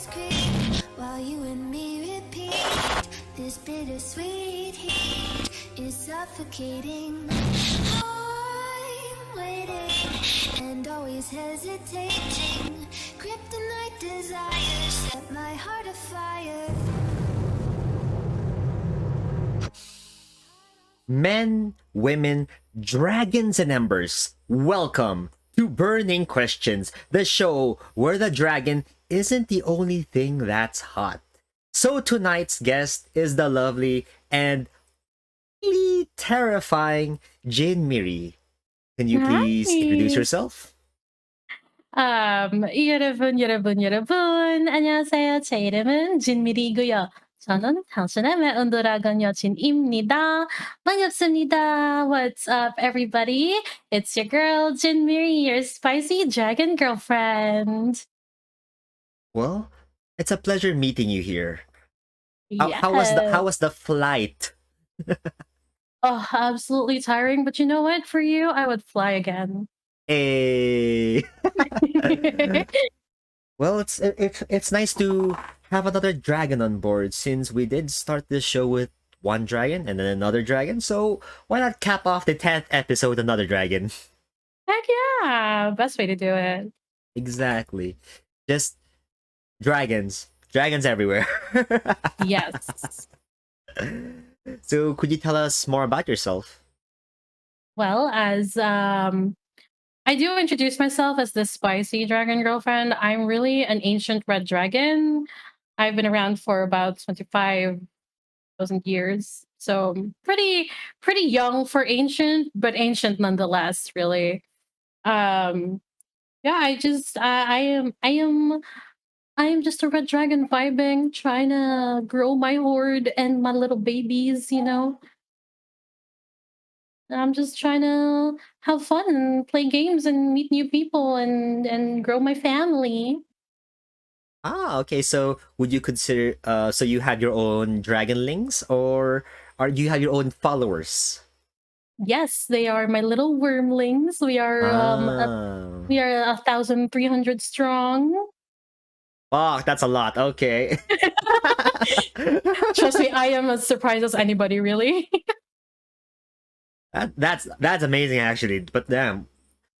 scream while you and me repeat. This bittersweet heat is suffocating. I'm waiting and always hesitating. Kryptonite desires set my heart afire. Men, women, dragons, and embers. Welcome to Burning Questions, the show where the dragon isn't the only thing that's hot. So tonight's guest is the lovely and really terrifying Jane Miri. Can you please introduce Hi. yourself? 여러분. 안녕하세요. 제 이름은 진미리이고요. 저는 당신의 매운 드래곤 여친입니다. 반갑습니다. What's up, everybody? It's your girl, Jinmiri, your spicy dragon girlfriend. Well, it's a pleasure meeting you here. Yes. How was the flight? Oh, absolutely tiring, but you know what? For you, I would fly again. Hey. Well, it's nice to have another dragon on board since we did start this show with one dragon and then another dragon. So why not cap off the 10th episode another dragon? Heck yeah. Best way to do it. Exactly. Just dragons. Dragons everywhere. Yes. So could you tell us more about yourself? Well, as I do introduce myself as the spicy dragon girlfriend. I'm really an ancient red dragon. I've been around for about 25,000 years. So pretty young for ancient, but ancient nonetheless, really. Um yeah, I am just a red dragon vibing, trying to grow my horde and my little babies. I'm just trying to have fun and play games and meet new people and grow my family. Ah, okay. So would you consider so you have your own dragonlings or you have your own followers? Yes, they are my little wormlings. Ah. We are 1,300 strong. Fuck, that's a lot. Okay. Trust me, I am as surprised as anybody, really. That's amazing actually. But damn,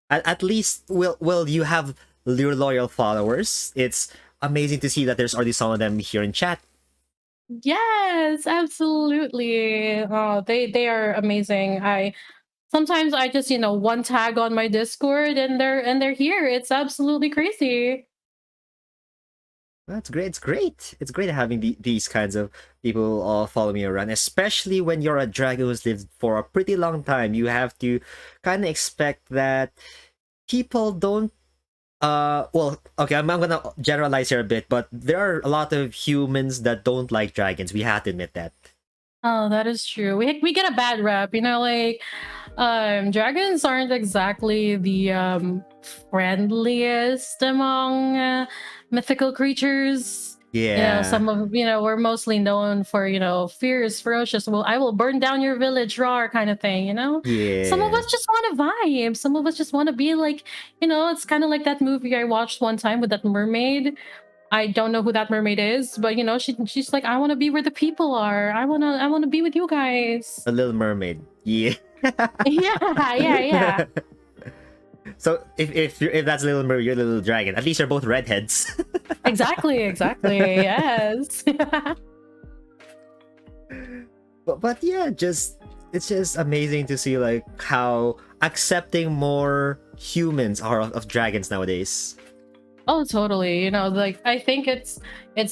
at least will you have your loyal followers? It's amazing to see that there's already some of them here in chat. Yes, absolutely. Oh, they are amazing. I just one tag on my Discord and they're here. It's absolutely crazy. That's great. It's great. It's great having these kinds of people all follow me around, especially when you're a dragon who's lived for a pretty long time. You have to kind of expect that people don't. Well, okay, I'm gonna generalize here a bit, but there are a lot of humans that don't like dragons. We have to admit that. Oh, that is true. We get a bad rep, like dragons aren't exactly the friendliest among mythical creatures. Yeah. Some of we're mostly known for fierce, ferocious. Well, I will burn down your village, raw kind of thing. Yeah. Some of us just want to vibe. Some of us just want to be like, it's kind of like that movie I watched one time with that mermaid. I don't know who that mermaid is, but she's like, I want to be where the people are. I want to be with you guys. The Little Mermaid. Yeah. Yeah. So if that's Little Mermaid, you're Little Dragon. At least you're both redheads. Exactly. Yes. but yeah, it's just amazing to see like how accepting more humans are of dragons nowadays. Oh, totally. Like I think it's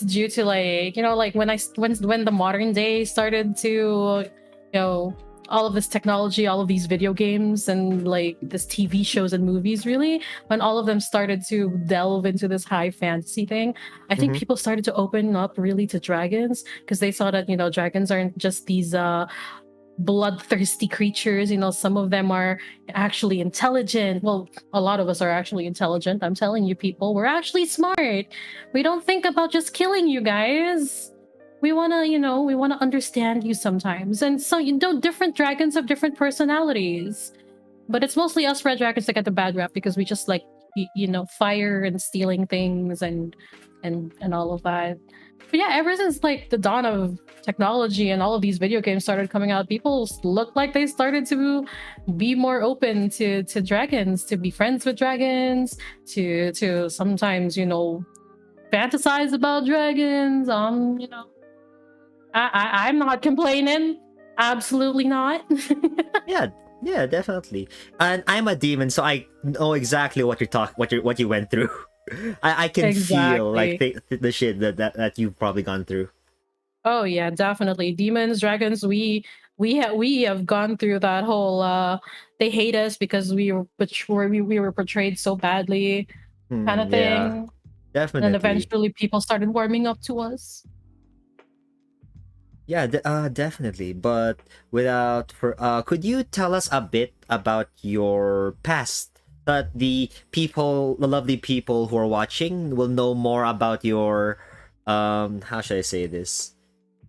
due to like when the modern day started to all of this technology, all of these video games and like this TV shows and movies, really, when all of them started to delve into this high fantasy thing, I think people started to open up really to dragons because they saw that dragons aren't just these bloodthirsty creatures. Some of them are actually intelligent. Well, a lot of us are actually intelligent. I'm telling you, people, we're actually smart. We don't think about just killing you guys. We want to understand you sometimes. And so different dragons have different personalities, but it's mostly us red dragons that get the bad rap because we just like fire and stealing things and all of that. But yeah, ever since like the dawn of technology and all of these video games started coming out, people look like they started to be more open to dragons, to be friends with dragons, to sometimes fantasize about dragons. I'm not complaining. Absolutely not. Yeah, yeah, definitely. And I'm a demon, so I know exactly what you went through. I can feel like Exactly. the shit that you've probably gone through. Oh yeah, definitely. Demons, dragons, we have gone through that whole they hate us because we were portrayed so badly kind of Yeah, thing. And definitely. eventually people started warming up to us. Yeah, definitely. But could you tell us a bit about your past? That the lovely people who are watching will know more about your, how should I say this?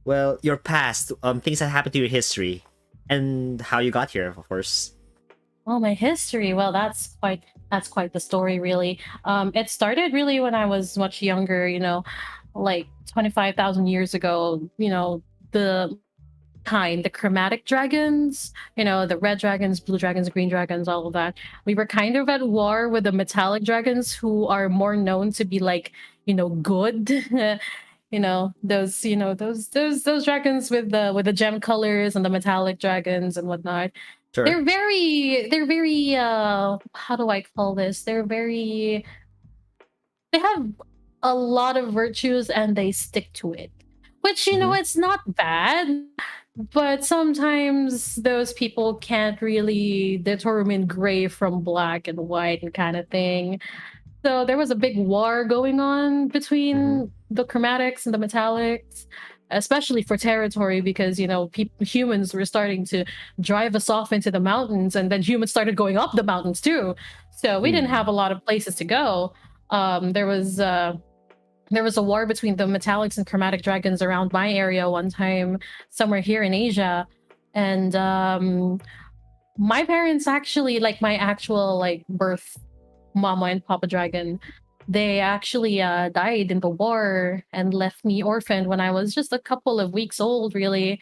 Well, your past, things that happened to your history, and how you got here, of course. Oh, my history. Well, that's quite the story, really. It started really when I was much younger, like 25,000 years ago, the the chromatic dragons, the red dragons, blue dragons, green dragons, all of that. We were kind of at war with the metallic dragons who are more known to be like, good. Those dragons with the gem colors and the metallic dragons and whatnot. Sure. They're very how do I call this? They have a lot of virtues and they stick to it. Which, Mm-hmm. it's not bad, but sometimes those people can't really determine gray from black and white and kind of thing. So there was a big war going on Mm-hmm. between the chromatics and the metallics, especially for territory, because humans were starting to drive us off into the mountains, and then humans started going up the mountains too. So we didn't have Hmm. a lot of places to go. There was a war between the metallics and chromatic dragons around my area one time, somewhere here in Asia, and my parents actually, like my actual like birth mama and papa dragon, they actually died in the war and left me orphaned when I was just a couple of weeks old, really.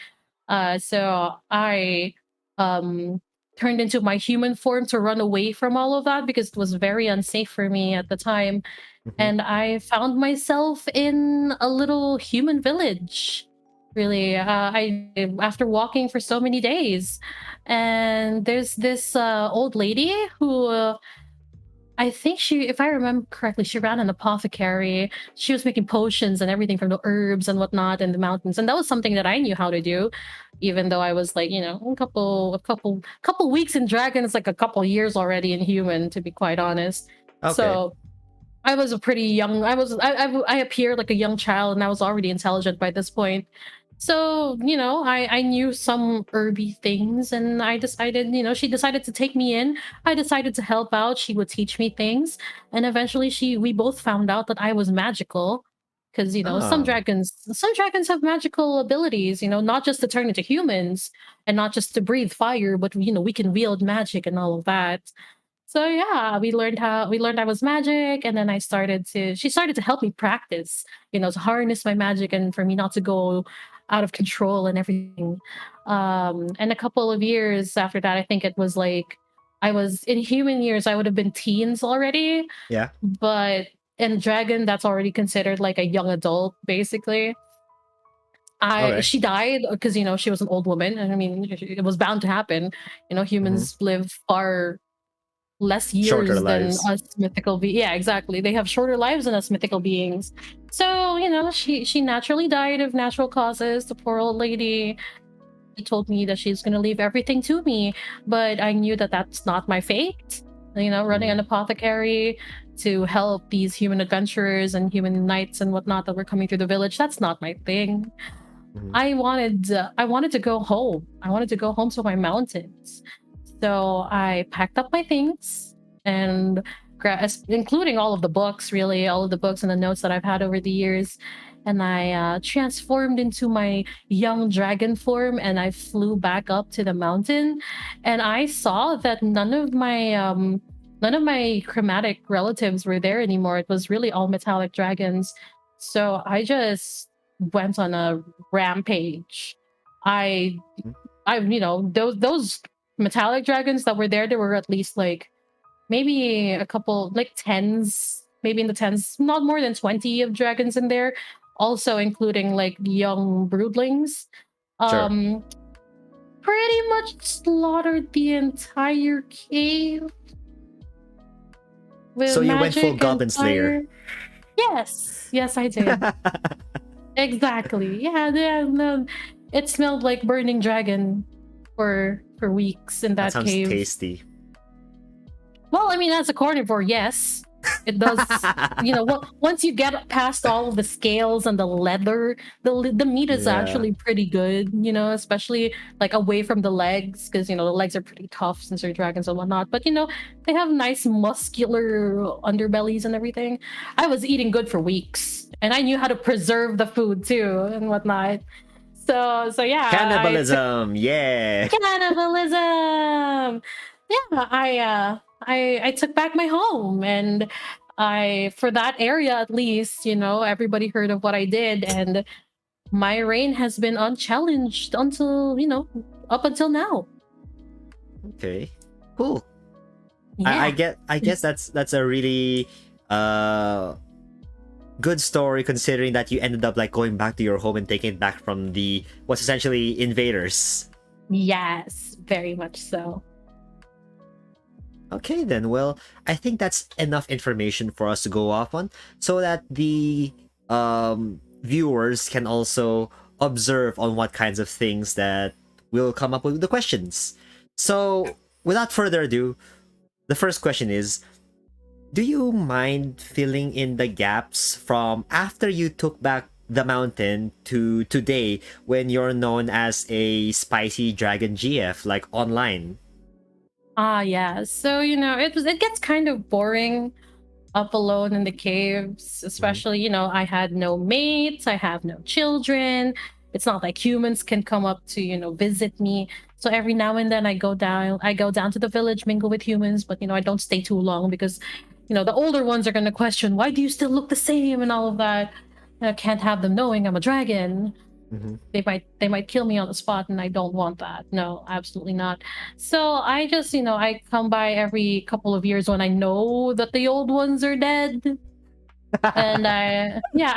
So I um turned into my human form to run away from all of that because it was very unsafe for me at the time, Mm-hmm. and I found myself in a little human village. Really, I after walking for so many days, and there's this old lady who, I think she, if I remember correctly, she ran an apothecary. She was making potions and everything from the herbs and whatnot in the mountains, and that was something that I knew how to do, even though I was like, a couple weeks in dragon. It's like a couple years already in human, to be quite honest. Okay. So I was a pretty young. I appeared like a young child, and I was already intelligent by this point. So I knew some herby things, and I decided, she decided to take me in. I decided to help out. She would teach me things, and eventually we both found out that I was magical. Because Ah. some dragons have magical abilities. Not just to turn into humans, and not just to breathe fire, but we can wield magic and all of that. So yeah, we learned I was magic, and then she started to help me practice, to harness my magic and for me not to go out of control and everything. And a couple of years after that, I think it was like I was in human years, I would have been teens already, Yeah. but in dragon, that's already considered like a young adult, basically. I Okay. She died because she was an old woman, and I mean it was bound to happen. Mm-hmm. Humans live far less Shorter years than lives. us mythical yeah, exactly, they have shorter lives than us mythical beings. So she naturally died of natural causes. The poor old lady, she told me that she's going to leave everything to me, but I knew that that's not my fate. Running Mm-hmm. an apothecary to help these human adventurers and human knights and whatnot that were coming through the village, that's not my thing. Mm-hmm. I wanted to go home. I wanted to go home to my mountains. So I packed up my things and including all of the books, really, all of the books and the notes that I've had over the years. And I transformed into my young dragon form, and I flew back up to the mountain. And I saw that none of my none of my chromatic relatives were there anymore. It was really all metallic dragons. So I just went on a rampage. I those metallic dragons that were there were at least like maybe a couple, like tens, maybe in the tens, not more than 20 of dragons in there, also including like young broodlings. Sure. Um, Pretty much slaughtered the entire cave with So you went full magic and Goblin Slayer. fire. Yes, I did. Exactly. Yeah, no, it smelled like burning dragon for weeks in That that sounds cave. tasty. Well, I mean, as a carnivore, yes, it does. Once you get past all of the scales and the leather, the meat is Yeah. actually pretty good. Especially like away from the legs, because the legs are pretty tough since they're dragons and whatnot. But they have nice muscular underbellies and everything. I was eating good for weeks, and I knew how to preserve the food too and whatnot. So yeah, I took Cannibalism, yeah. cannibalism. Yeah, I took back my home, and I for that area at least, everybody heard of what I did, and my reign has been unchallenged until up until now. Okay, cool. Yeah. I guess that's a really good story, considering that you ended up like going back to your home and taking it back from the what's essentially invaders. Yes, very much so. Okay, then. Well, I think that's enough information for us to go off on, so that the viewers can also observe on what kinds of things that will come up with the questions. So, without further ado, the first question is: do you mind filling in the gaps from after you took back the mountain to today, when you're known as a spicy dragon GF, like online? Yeah. So it gets kind of boring up alone in the caves, Mhm. especially, I had no mates, I have no children. It's not like humans can come up to, visit me. So every now and then I go down to the village, mingle with humans, but I don't stay too long because, the older ones are gonna question, why do you still look the same and all of that. I can't have them knowing I'm a dragon. Mhm. They might kill me on the spot, and I don't want that. No, absolutely not. So I just, I come by every couple of years when I know that the old ones are dead. And Yeah.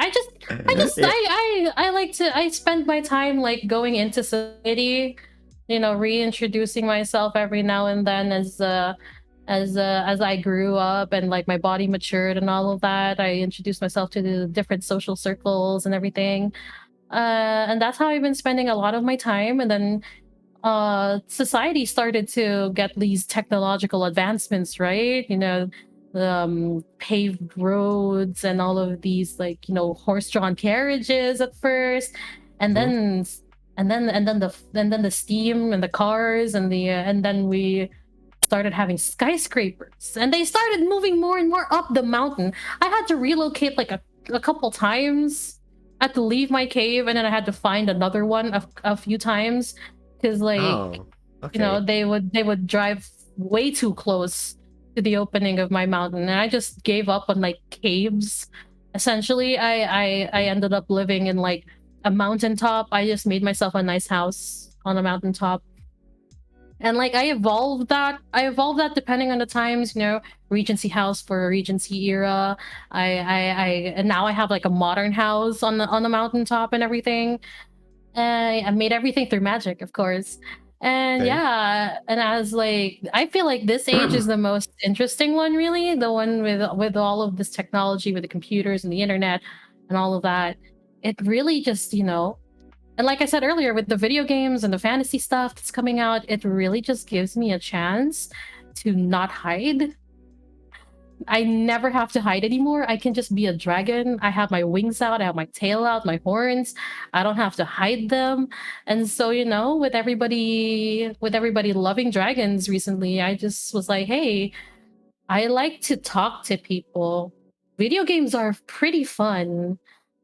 I like to, I spend my time like going into society, reintroducing myself every now and then as I grew up and like my body matured and all of that. I introduced myself to the different social circles and everything. And that's how I've been spending a lot of my time. And then society started to get these technological advancements, right? Paved roads and all of these, like, horse-drawn carriages at first, and Mhm. then the steam and the cars and then we started having skyscrapers, and they started moving more and more up the mountain. I had to relocate like a couple times. I had to leave my cave, and then I had to find another one a few times because, like, Oh, okay. they would drive way too close to the opening of my mountain, and I just gave up on like caves. Essentially, I ended up living in like a mountaintop. I just made myself a nice house on a mountaintop, and like I evolved that depending on the times, Regency house for Regency era. And now I have like a modern house on the mountaintop and everything. I made everything through magic, of course. And Okay. yeah, and as like I feel like this age is the most interesting one, really, the one with all of this technology, with the computers and the internet and all of that. It really just, and like I said earlier, with the video games and the fantasy stuff that's coming out, it really just gives me a chance to not hide. I never have to hide anymore. I can just be a dragon. I have my wings out, I have my tail out, my horns. I don't have to hide them. And so, with everybody loving dragons recently, I just was like, hey, I like to talk to people. Video games are pretty fun.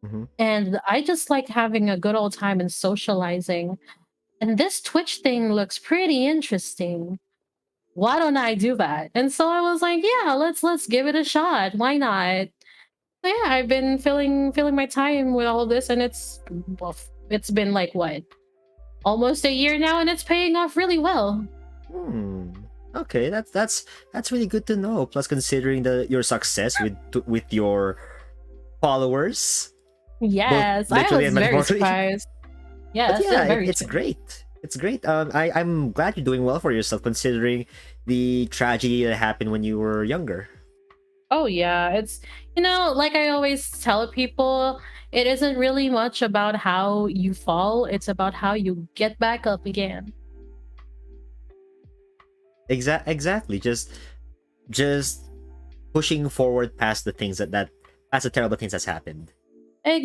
Mhm. And I just like having a good old time and socializing. And this Twitch thing looks pretty interesting. why don't I do that? And so I was like, yeah, let's give it a shot. Why not? So yeah, I've been filling my time with all this, and well, it's been like what, almost a year now, and it's paying off really well. Hmm. Okay, that's really good to know. Plus, considering your success with your followers, both Yes, I literally was and very metaphorically. surprised. But Yes, yeah, very it's surprised. great. It's great. I'm glad you're doing well for yourself, considering the tragedy that happened when you were younger. Oh yeah, it's like I always tell people, it isn't really much about how you fall, it's about how you get back up again. Exactly. Just pushing forward past the things that past the terrible things that's happened.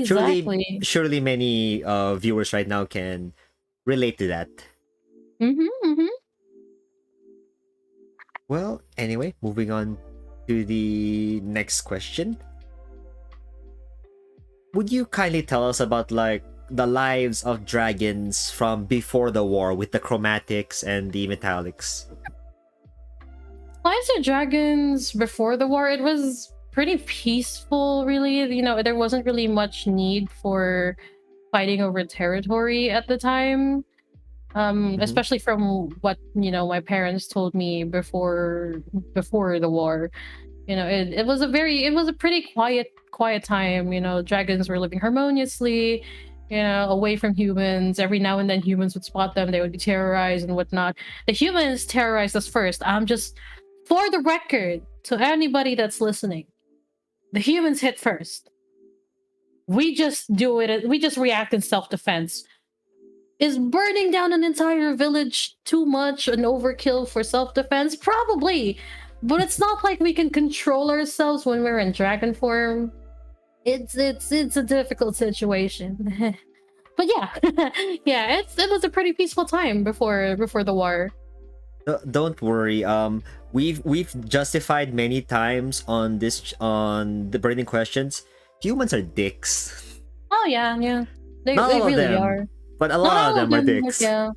Surely, Exactly. surely many viewers right now can relate to that. Mhm. Mhm. Well, anyway, moving on to the next question. Would you kindly tell us about like the lives of dragons from before the war with the chromatics and the metallics? Lives of Dragons before the war, it was pretty peaceful, really. There wasn't really much need for fighting over territory at the time. Mm-hmm. Especially from what, my parents told me before the war. It was a pretty quiet time. Dragons were living harmoniously, away from humans. Every now and then humans would spot them, they would be terrorized and whatnot. The humans terrorized us first. I'm just, for the record, to anybody that's listening, the humans hit first. We just react in self-defense. Is burning down an entire village too much, an overkill for self-defense? Probably. But it's not like we can control ourselves when we're in dragon form. It's a difficult situation. But yeah. Yeah, it was a pretty peaceful time before the war. Don't worry. We've justified many times on the burning questions. Humans are dicks. Oh yeah, yeah. They Not they all of really them, are. but a Not lot of all of them are them, but dicks. yeah.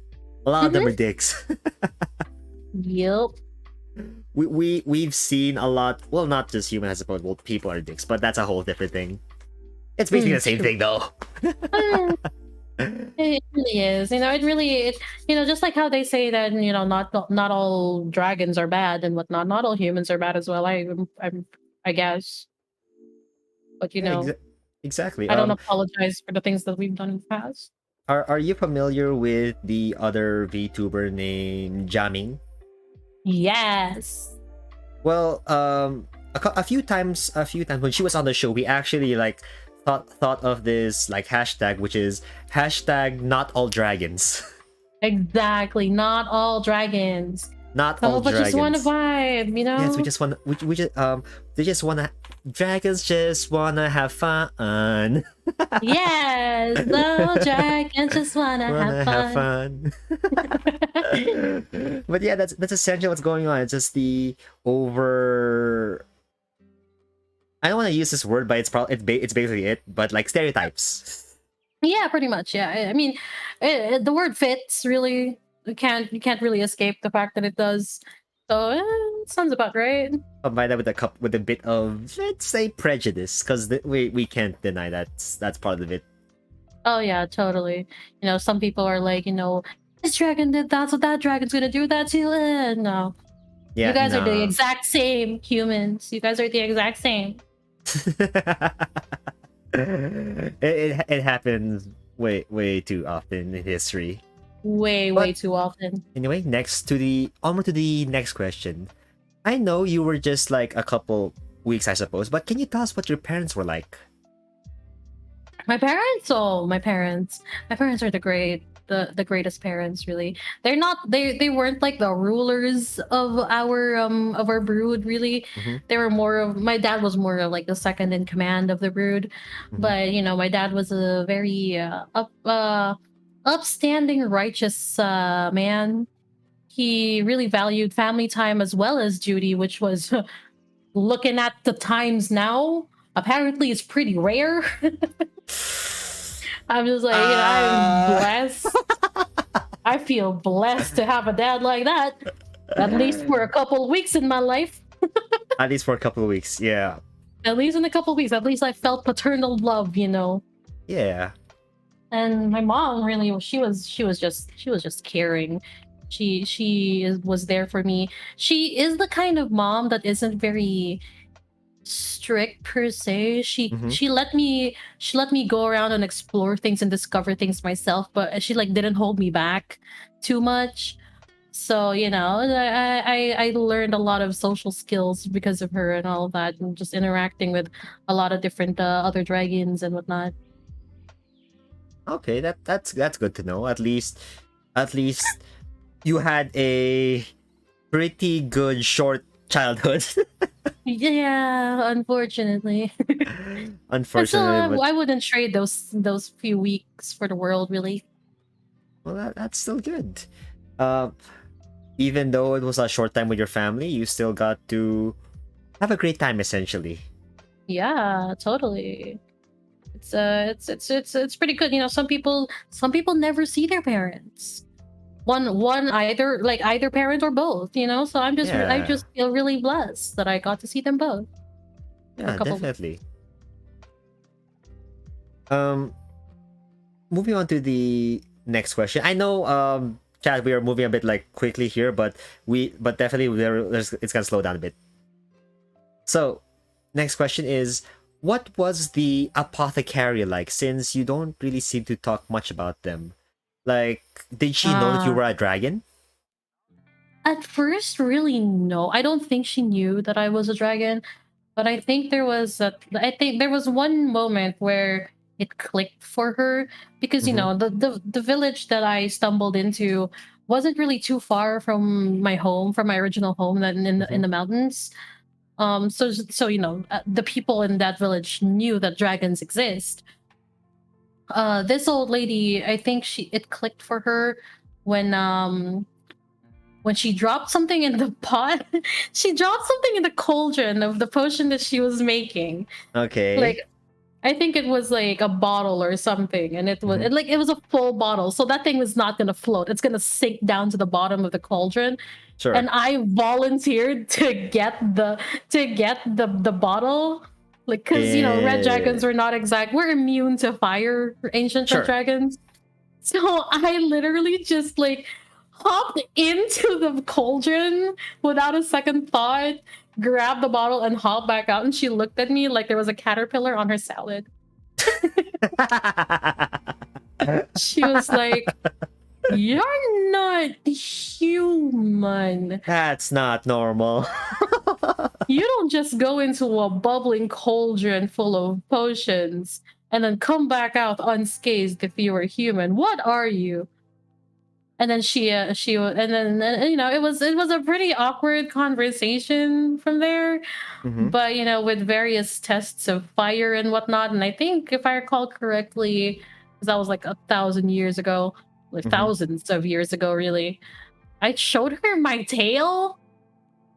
A lot of them Mm-hmm. are dicks. Yep. We've seen a lot. Well, not just humans, I suppose. Well, people are dicks, but that's a whole different thing. It's basically the same True. thing, though. It really is. Just like how they say that, not all dragons are bad and whatnot. Not all humans are bad as well. I guess, but Yeah, exactly. I don't apologize for the things that we've done in the past. Are you familiar with the other VTuber named Jamming? Yes. Well, a few times when she was on the show, we actually like thought of this like hashtag, which is hashtag not all dragons. Exactly. Not all dragons. Not Some all of us just want to dragons. vibe, Yes, we just want we just they just wanna dragons just wanna have fun. Yes, the dragons just wanna have Wanna have fun. fun. But yeah, that's essentially what's going on. It's just the over. I don't want to use this word, but it's basically it. But like stereotypes. Yeah, pretty much. Yeah, I mean, the word fits really. You can't really escape the fact that it does. So it sounds about right. Combine that with with a bit of, let's say, prejudice, because we can't deny that's part of it. Oh yeah, totally. Some people are like, this dragon did that, so that dragon's gonna do that too. No, you Yeah, guys are the no. exact same humans. You guys are the exact same. It happens way too often in history. Way But too often. anyway, onward to the next question. I know you were just like a couple weeks, I suppose, but can you tell us what your parents were like? My parents are the greatest parents, really. They weren't like the rulers of our brood, really. Mm-hmm, They were more of, my dad was more of like the second in command of the brood. mm-hmm. But my dad was a very upstanding, righteous man. He really valued family time as well as duty, which was looking at the times now, apparently it's pretty rare. I'm just like, I'm Uh, blessed. I feel blessed to have a dad like that. At least for a couple weeks in my life. At least for a couple of weeks. Yeah. At least in a couple weeks. At least I felt paternal love, you know. Yeah. And my mom really, she was just caring. Was there for me. She is the kind of mom that isn't very strict per se. She Mm-hmm. she let me she let me go around and explore things and discover things myself, but she like didn't hold me back too much. So I learned a lot of social skills because of her and all of that, and just interacting with a lot of different other dragons and whatnot. Okay, that's good to know. At least you had a pretty good short childhood. Yeah, unfortunately. And so Unfortunately, but I wouldn't trade those few weeks for the world, really. well, that's still good. Uh, even though it was a short time with your family, you still got to have a great time essentially. Yeah, totally. It's pretty good. Some people never see their parents. One either parent or both. So I Yeah, just feel really blessed that I got to see them both for a yeah, couple weeks. definitely. Um, moving on to the next question. I know, Chad, we are moving a bit like quickly here, but definitely it's gonna slow down a bit. So, next question is, what was the apothecary like? Since you don't really seem to talk much about them, like, did she know that you Uh were a dragon? at first, really no. I don't think she knew that I was a dragon, but I think there was one moment where it clicked for her because Mm-hmm. the village that I stumbled into wasn't really too far from my home, from my original home, that in Mm-hmm. the mountains. The people in that village knew that dragons exist. This old lady, I think it clicked for her when when she dropped something in the pot. She dropped something in the cauldron of the potion that she was making. Like, Okay. I think it was like a bottle or something, and Mm-hmm. it was a full bottle, so that thing was not gonna float. It's gonna sink down to the bottom of the cauldron. And Sure. I volunteered to get the bottle, like, because red dragons Eh, we're immune to fire, ancient red sure. dragons. So I literally just like hopped into the cauldron without a second thought, grabbed the bottle and hopped back out, and she looked at me like there was a caterpillar on her salad. She was like, "You're not human. That's not normal. You don't just go into a bubbling cauldron full of potions and then come back out unscathed if you were human. What are you?" And then and then it was a pretty awkward conversation from there. Mm-hmm. But with various tests of fire and whatnot, and I think if I recall correctly, because that was like 1,000 years ago, like Mm-hmm. thousands of years ago, really. I showed her my tail.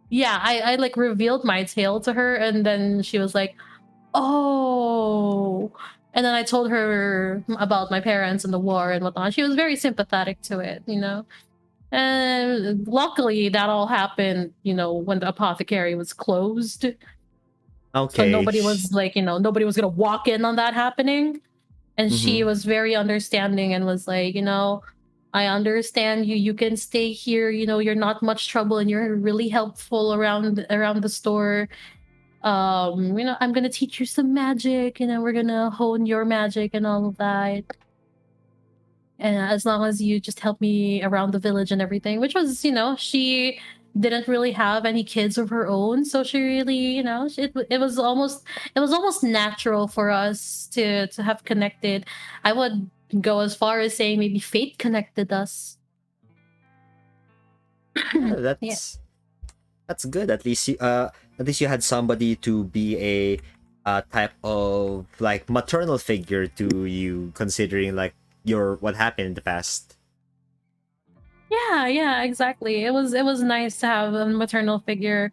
Yeah, I like revealed my tail to her, and then she was like, "Oh." And then I told her about my parents and the war and whatnot. She was very sympathetic to it. And luckily, that all happened, when the apothecary was closed. So Okay. nobody was like, nobody was gonna walk in on that happening. And she Mm-hmm. was very understanding and was like, "I understand you. You can stay here. You're not much trouble and you're really helpful around the store. I'm gonna teach you some magic, we're gonna hone your magic and all of that. And as long as you just help me around the village and everything," which was, she didn't really have any kids of her own, so she really, it was almost natural for us to have connected. I would go as far as saying maybe fate connected us. Yeah, Yeah. that's good. At least you had somebody to be a type of like maternal figure to you, considering like your what happened in the past. Yeah, exactly. It was nice to have a maternal figure,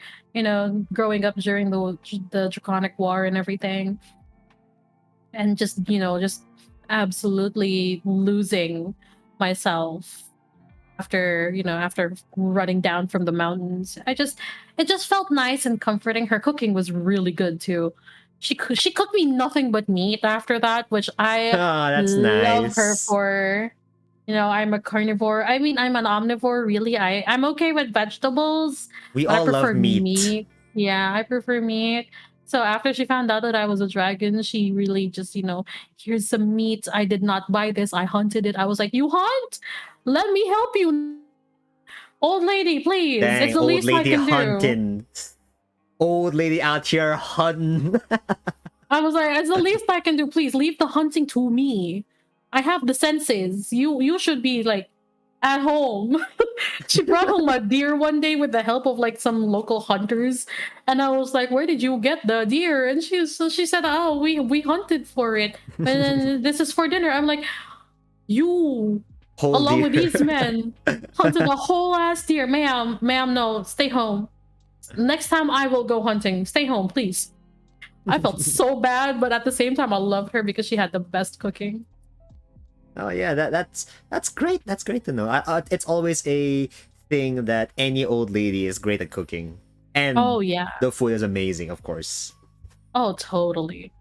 growing up during the Draconic War and everything, and just absolutely losing myself after after running down from the mountains. It just felt nice and comforting. Her cooking was really good too. She cooked me nothing but meat after that, which I Oh, that's love her nice. for. I'm a carnivore. I mean, I'm an omnivore, really. I'm okay with vegetables, We but I all love prefer meat. meat. Yeah, I prefer meat. So after she found out that I was a dragon, she really just, here's some meat. I did not buy this. I hunted it. I was like, you hunt? Let me help you. Old lady, please. It's Dang, the old least I lady can do. hunting. Old lady out here hunting. I was like, it's the least I can do. Please leave the hunting to me. I have the senses. You should be like at home. She brought home a deer one day with the help of like some local hunters, and I was like, "Where did you get the deer?" And she said, "Oh, we hunted for it, and then this is for dinner." I'm like, "You, Whole along deer. with these men, hunted a whole ass deer, ma'am. No, stay home. Next time I will go hunting. Stay home, please." I felt so bad, but at the same time, I loved her because she had the best cooking. Oh yeah, that's great. That's great to know. It's always a thing that any old lady is great at cooking, and Oh yeah. the food is amazing, of course. Oh, totally.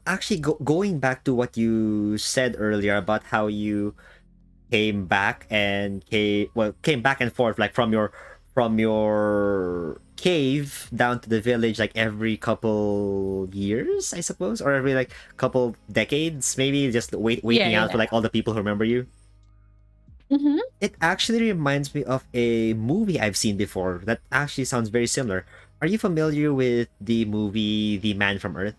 Actually, going back to what you said earlier about how you came back and forth like from your cave down to the village like every couple years, I suppose, or every like couple decades, maybe just Yeah, waiting out for yeah. like all the people who remember you. Mm-hmm. It actually reminds me of a movie I've seen before that actually sounds very similar. Are you familiar with the movie The Man from Earth?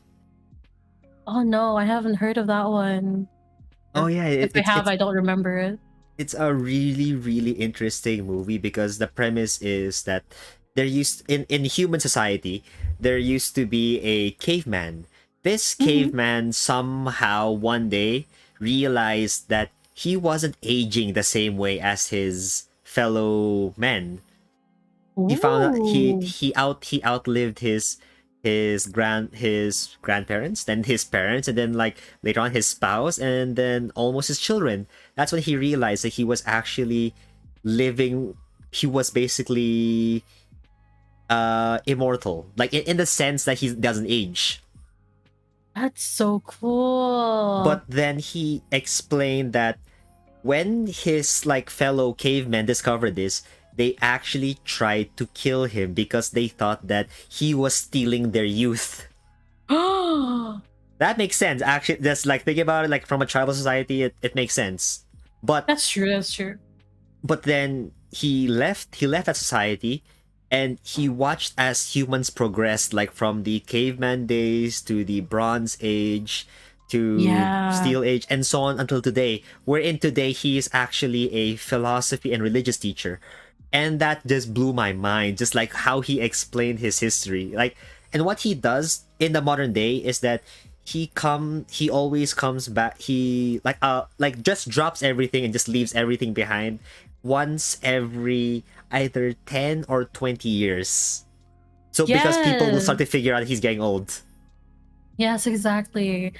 Oh no, I haven't heard of that one. Oh Or yeah, if I have, I don't remember it. it's a really really interesting movie because the premise is that there used in human society there used to be a caveman. This Mm-hmm. caveman somehow one day realized that he wasn't aging the same way as his fellow men. He found out Ooh. he outlived his grandparents, then his parents, and then like later on his spouse, and then almost his children. That's when he realized that he was actually living. He was basically immortal, like in the sense that he doesn't age. That's so cool. But then he explained that when his like fellow cavemen discovered this, they actually tried to kill him because they thought that he was stealing their youth. That makes sense. Actually, that's like thinking about it like from a tribal society, it makes sense. But That's true, that's true. then he left that society and he watched as humans progressed like from the caveman days to the bronze age to Yeah. steel age and so on until today, wherein today he is actually a philosophy and religious teacher. And that just blew my mind, just like how he explained his history, like, and what he does in the modern day is that he always comes back. He like just drops everything and just leaves everything behind once every either 10 or 20 years, so because people will Yes. start to figure out he's getting old. Yes, exactly.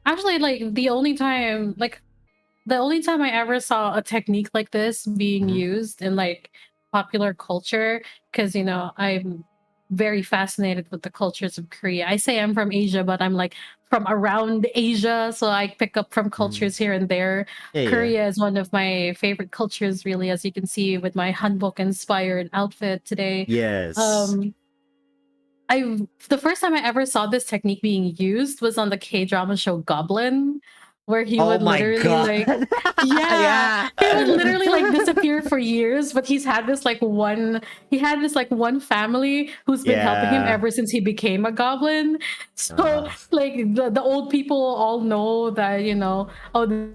Actually, like the only time I ever saw a technique like this being Mhm. used in like popular culture, because I'm very fascinated with the cultures of Korea. I say I'm from Asia, but I'm like from around Asia, so I pick up from Mhm. cultures here and there. Yeah, yeah. Korea is one of my favorite cultures, really, as you can see with my hanbok inspired outfit today. Yes. Um, I the first time I ever saw this technique being used was on the K-drama show Goblin, where he Oh would my literally god. like yeah, Yeah. he would literally like disappear for years, but he had this like one family who's been helping him Yeah. ever since he became a goblin. So uh, like the old people all know that, oh,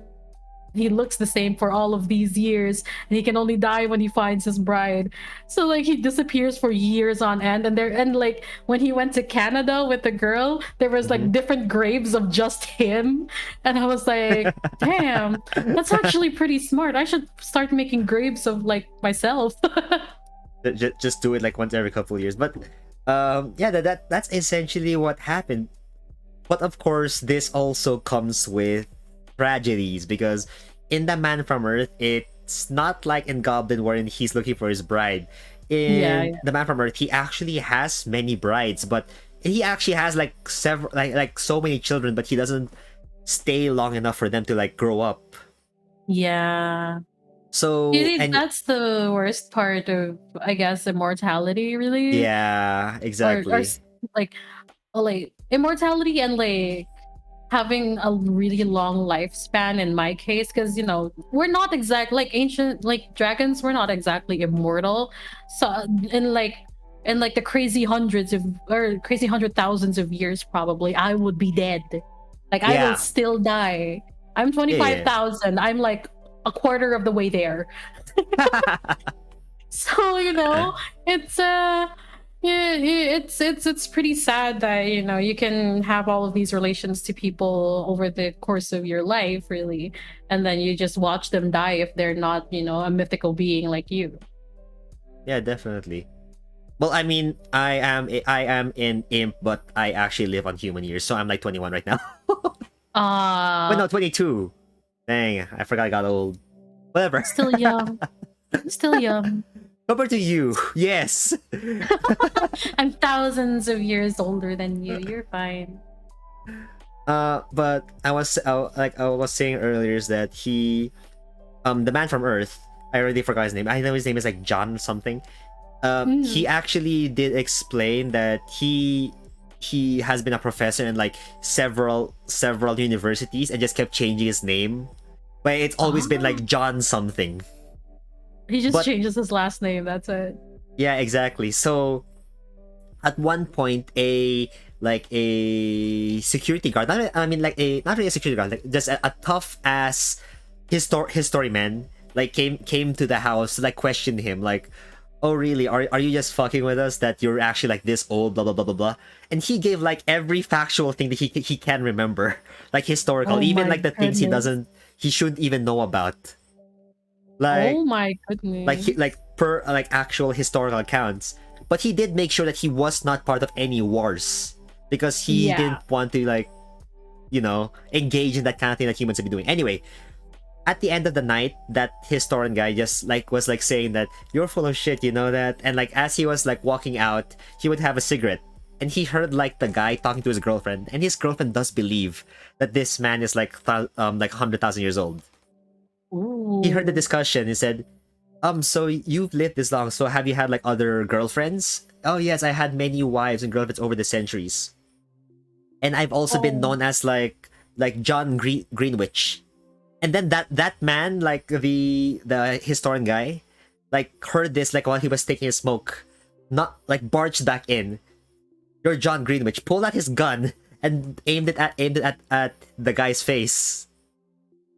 he looks the same for all of these years and he can only die when he finds his bride. So like he disappears for years on end, and like when he went to Canada with the girl, there was like mhm. different graves of just him, and I was like, damn, that's actually pretty smart. I should start making graves of like myself. Just do it like once every couple of years, but yeah, that's essentially what happened. But of course this also comes with tragedies, because in The Man from Earth, it's not like in Goblin wherein he's looking for his bride. Yeah, In yeah. The Man from Earth, he actually has many brides, but he actually has like several, like so many children, but he doesn't stay long enough for them to like grow up. Yeah. So, and That's the worst part of, I guess, immortality, really. yeah, Or exactly. like, immortality and like having a really long lifespan in my case, because we're not exactly like ancient, like dragons, we're not exactly immortal. So in like the crazy hundreds of, or crazy hundred thousands of years, probably I would be dead. Like I will Yeah, still die. I'm yeah, yeah. 25,000. I'm like a quarter of the way there. So it's yeah, it's pretty sad that you can have all of these relations to people over the course of your life, really, and then you just watch them die if they're not a mythical being like you. Yeah, definitely. Well, I mean, I am in imp, but I actually live on human years, so I'm like 21 right now. Wait, uh no, 22. Dang, I forgot I got old. Whatever. Still young. Still young. Compared to you, yes. I'm thousands of years older than you. You're fine. But like I was saying earlier is that the man from Earth. I already forgot his name. I know his name is like John something. He Mm. actually did explain that he has been a professor in like several universities and just kept changing his name, but it's always been Ah, like John something. he just But changes his last name. That's it. yeah, exactly. So at one point, a security guard, I mean like a not really a security guard, like just a tough ass history man, like came to the house to like question him, like, oh really, are you just fucking with us that you're actually like this old, blah blah blah blah blah. And he gave like every factual thing that he can remember, like historical, Oh even my like the things goodness. he shouldn't even know about, Oh like my goodness. like per like actual historical accounts. But he did make sure that he was not part of any wars, because he Yeah. didn't want to like engage in that kind of thing that humans would be doing anyway. At the end of the night, that historian guy just like was like saying that you're full of shit, you know that. And like as he was like walking out, he would have a cigarette, and he heard like the guy talking to his girlfriend, and his girlfriend does believe that this man is like like 100,000 years old. He heard the Ooh. discussion. He said, so you've lived this long, so have you had like other girlfriends? Oh yes, I had many wives and girlfriends over the centuries. And I've also been Oh. known as like John Greenwich. And then that man, like the historian guy, like heard this like while he was taking a smoke, not like barged back in. You're John Greenwich, pulled out his gun and aimed it at the guy's face.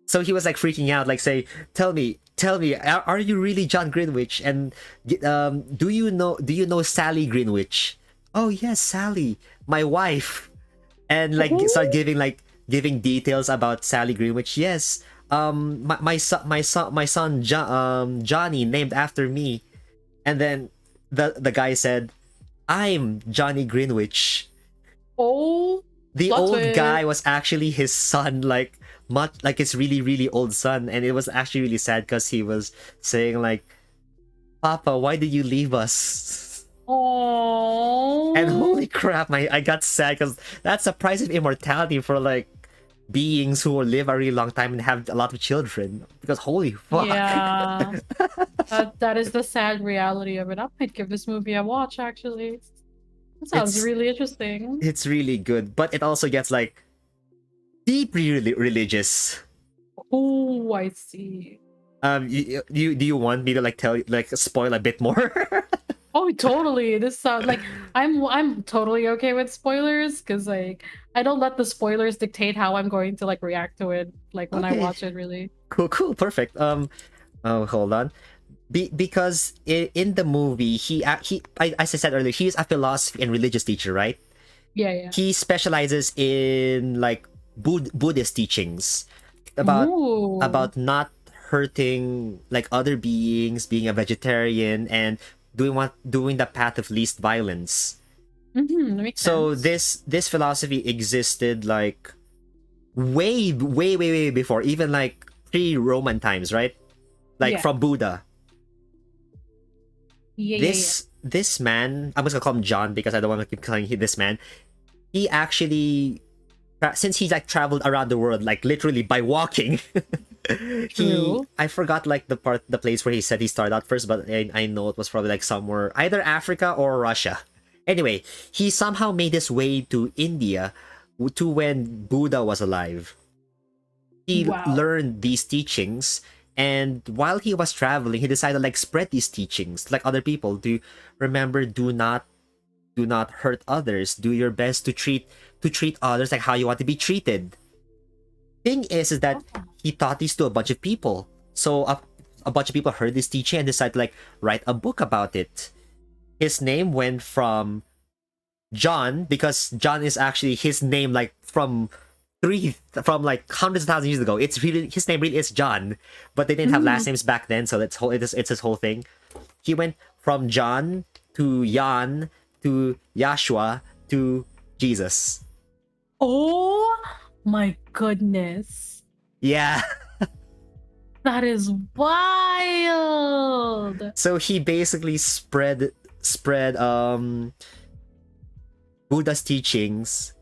So he was like freaking out, like say, tell me, are you really John Greenwich? And do you know Sally Greenwich? Oh yes, Sally, my wife. And like start Ooh. giving details about Sally Greenwich. Yes, my son Johnny, named after me. And then the guy said, I'm Johnny Greenwich. Oh. The Plot old twist. guy was actually his son, like much like his really really old son. And it was actually really sad because he was saying like, Papa, why did you leave us? And holy Oh. crap, I got sad because that's the price of immortality for like beings who will live a really long time and have a lot of children. Because holy fuck. Yeah. That is the sad reality of it. I might give this movie a watch, actually. That sounds it's really interesting. it's really good, but it also gets like deeply religious. Oh, I see. Do you want me to like tell you, like spoil a bit more? Oh, totally. This sounds like I'm totally okay with spoilers, because like I don't let the spoilers dictate how I'm going to like react to it, like when I Okay, watch it, really. cool, perfect. Oh, hold on. Because in the movie, as I said earlier, he is a philosophy and religious teacher, right? Yeah, yeah. He specializes in like Buddhist teachings about Ooh. not hurting like other beings, being a vegetarian, and doing the path of least violence. Mm-hmm, makes So sense. this philosophy existed like way before, even like pre-Roman times, right? Like Yeah. from Buddha. Yeah. This man, I'm just gonna call him John because I don't want to keep calling him this man. He actually, since he's like traveled around the world, like literally by walking. True. I forgot like the place where he said he started out first, but I know it was probably like somewhere either Africa or Russia. Anyway, he somehow made his way to India to when Buddha was alive. He Wow. learned these teachings, and while he was traveling, he decided to like spread these teachings like other people. To remember, do not hurt others. Do your best to treat others like how you want to be treated. Thing is that he taught this to a bunch of people. So a bunch of people heard this teaching and decided to like write a book about it. His name went from John, because John is actually his name like from like hundreds of thousands of years ago. It's really, his name really is John, but they didn't have last names back then, so it's his whole thing. He went from John to Jan to Yahshua to Jesus. Oh my goodness. Yeah. That is wild. So he basically spread Buddha's teachings,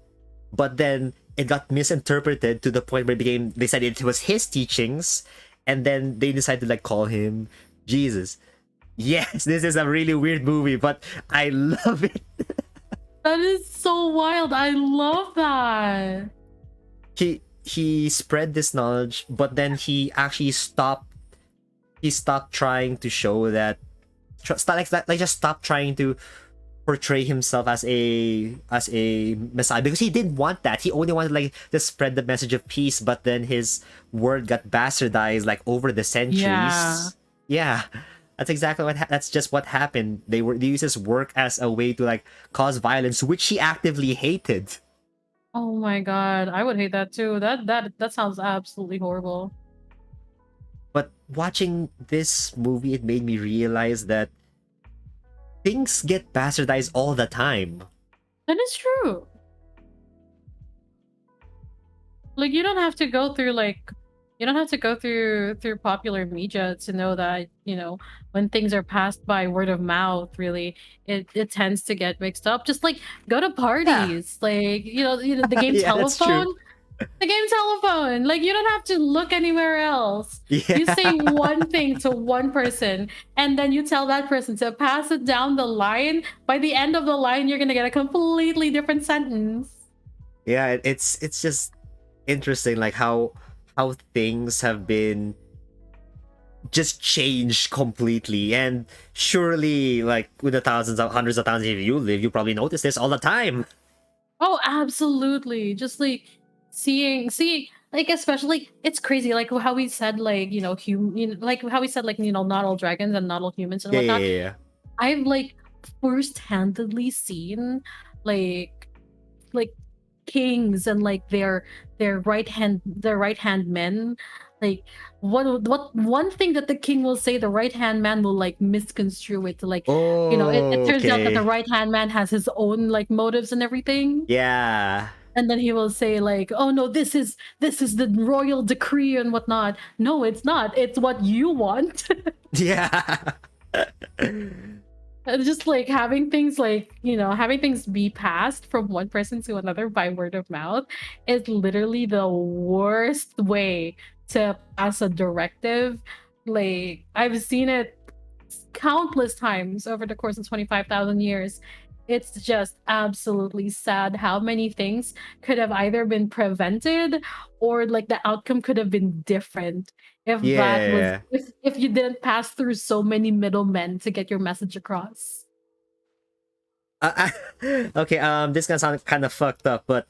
but then it got misinterpreted to the point where they said it was his teachings, and then they decided to like call him Jesus. Yes, this is a really weird movie, but I love it. That is so wild. I love that. He spread this knowledge, but then he actually stopped trying to show that, just stop trying to portray himself as a messiah, because he didn't want that. He only wanted like to spread the message of peace, but then his word got bastardized like over the centuries. Yeah. That's exactly that's just what happened. They used his work as a way to like cause violence, which he actively hated. Oh my god, I would hate that too. That sounds absolutely horrible. But watching this movie, it made me realize that things get bastardized all the time. That is true. Like you don't have to go through popular media to know that, when things are passed by word of mouth, really, it tends to get mixed up. Just like go to parties, like the game Yeah, that's true. telephone. The game telephone. Like you don't have to look anywhere else. Yeah. You say one thing to one person and then you tell that person to pass it down the line. By the end of the line, you're gonna get a completely different sentence. Yeah, it's just interesting like how things have been just changed completely. And surely like with the hundreds of thousands of you live, you probably notice this all the time. Oh, absolutely. Just like seeing like, especially it's crazy like how we said like like how we said like not all dragons and not all humans and whatnot. Yeah. I've like first-handedly seen like kings and like their right hand men, like what one thing that the king will say, the right hand man will like misconstrue it to like, it turns out that the Okay. right hand man has his own like motives and everything. Yeah. And then he will say like, oh no, this is the royal decree and whatnot. No, it's not, it's what you want. Yeah. And just like having things be passed from one person to another by word of mouth is literally the worst way to pass a directive. Like I've seen it countless times over the course of 25,000 years. It's just absolutely sad how many things could have either been prevented or like the outcome could have been different if that was Yeah. if you didn't pass through so many middlemen to get your message across. Okay, this gonna sound kind of fucked up, but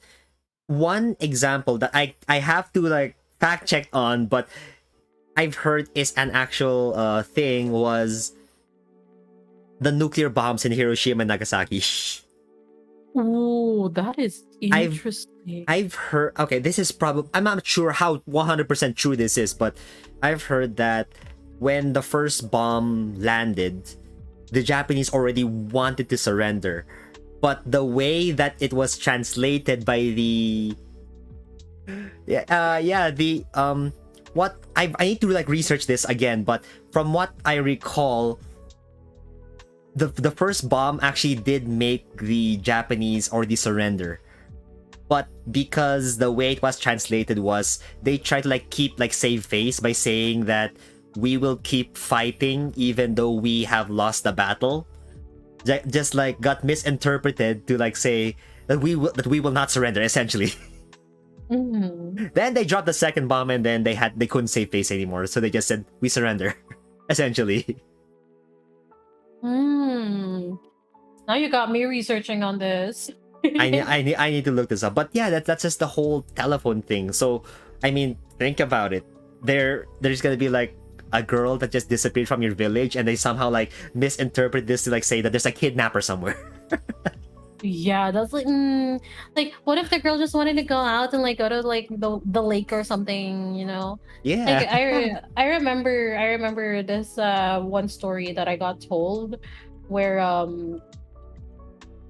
one example that I have to like fact check on, but I've heard is an actual thing, was the nuclear bombs in Hiroshima and Nagasaki. Oh, that is interesting. I've heard, okay, this is probably, I'm not sure how 100% true this is, but I've heard that when the first bomb landed, the Japanese already wanted to surrender, but the way that it was translated by the Yeah. What I need to like research this again, but from what I recall, the first bomb actually did make the Japanese already surrender. But because the way it was translated was they tried to like keep like save face by saying that we will keep fighting even though we have lost the battle. Just like got misinterpreted to like say that we will not surrender essentially. Mm. Then they dropped the second bomb and then they couldn't save face anymore, so they just said we surrender essentially. Mm. Now you got me researching on this. I need to look this up. But yeah, that's just the whole telephone thing. So I mean, think about it. There's gonna be like a girl that just disappeared from your village, and they somehow like misinterpret this to like say that there's a kidnapper somewhere. Yeah, that's like what if the girl just wanted to go out and like go to like the lake or something, you know? Like Yeah. I remember this one story that I got told where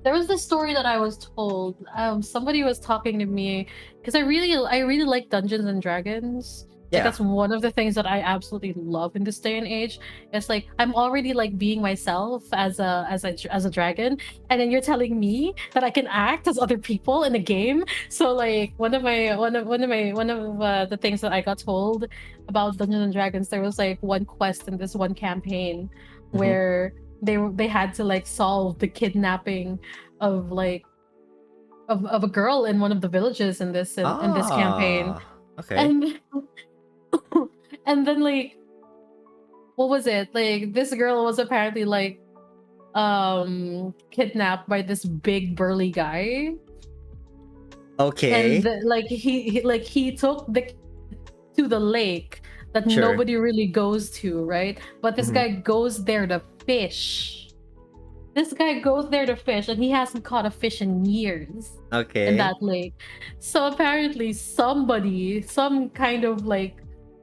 there was this story that I was told. Somebody was talking to me because I really like Dungeons and Dragons. Like Yeah. that's one of the things that I absolutely love in this day and age. It's like I'm already like being myself as a dragon, and then you're telling me that I can act as other people in a game. So like one of the things that I got told about Dungeons and Dragons, there was like one quest in this one campaign Mhm. where they had to like solve the kidnapping of like of a girl in one of the villages in this campaign. Ah. Okay. And and then like what was it? Like this girl was apparently like kidnapped by this big burly guy. And Okay. like he took the kid to the lake that Sure. nobody really goes to, right? But this Mhm. guy goes there to fish. This guy goes there to fish, and he hasn't caught a fish in years in Okay. that lake. So apparently, somebody, some kind of like,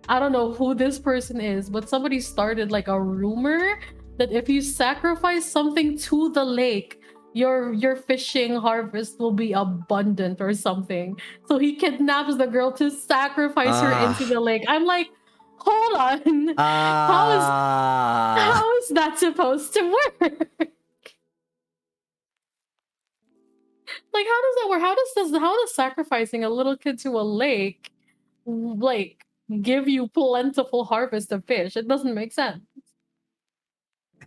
I don't know who this person is, but somebody started like a rumor that if you sacrifice something to the lake, your fishing harvest will be abundant or something. So he kidnaps the girl to sacrifice her into Ah. the lake. I'm like, hold on, how is Ah. how is that supposed to work? Like how does that work? How does sacrificing a little kid to a lake like give you plentiful harvest of fish? It doesn't make sense.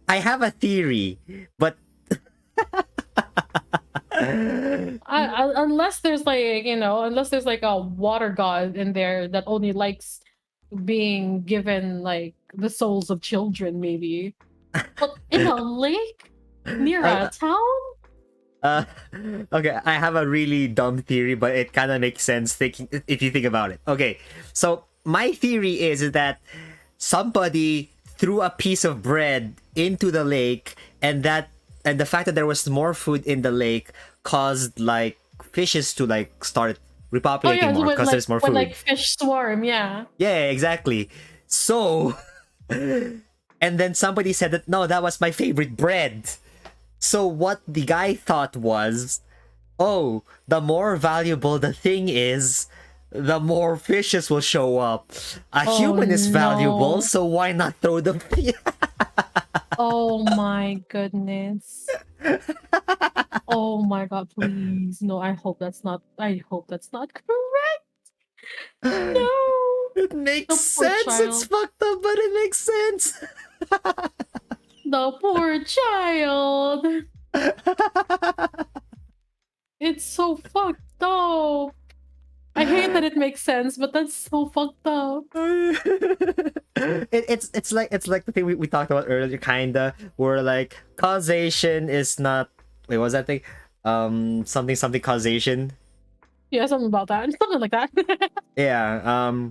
I have a theory, but Unless there's like, unless there's like a water god in there that only likes being given like the souls of children, maybe. But in a lake near a uh, town? uh, okay, I have a really dumb theory, but it kind of makes sense thinking if you think about it. Okay, so my theory is that somebody threw a piece of bread into the lake, and the fact that there was more food in the lake caused like fishes to like start Oh repopulating yeah, more because there's more when food. like fish swarm, yeah. Yeah, exactly. So, and then somebody said that no, that was my favorite bread. So what the guy thought was, oh, the more valuable the thing is, the more fishes will show up. A Oh human is valuable, no. so why not throw them? Oh my goodness. Oh my god, please. No, I hope that's not correct. No. It makes The poor sense. It's child. fucked up, but it makes sense. The poor child. It's so fucked up. I hate that it makes sense, but that's so fucked up. It's like the thing we talked about earlier, kinda, where like causation is not. Wait, what was that thing? Something causation. Yeah, something about that. Something like that. Yeah.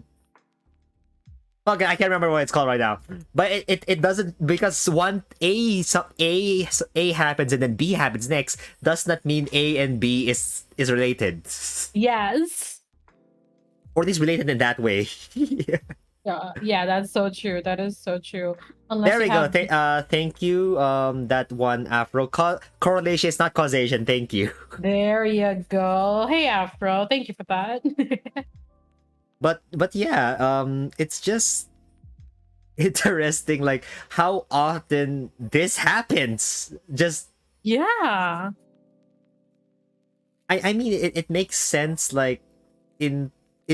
Okay, I can't remember what it's called right now. But it doesn't, because A happens and then B happens next does not mean A and B is related. Yes. Or at least related in that way. Yeah, that's so true. That is so true. Unless There you we go. have Thank you. That one Afro. Correlation is not causation. Thank you. There you go. Hey Afro, thank you for that. but yeah, it's just interesting like how often this happens. Just Yeah. I mean it makes sense like in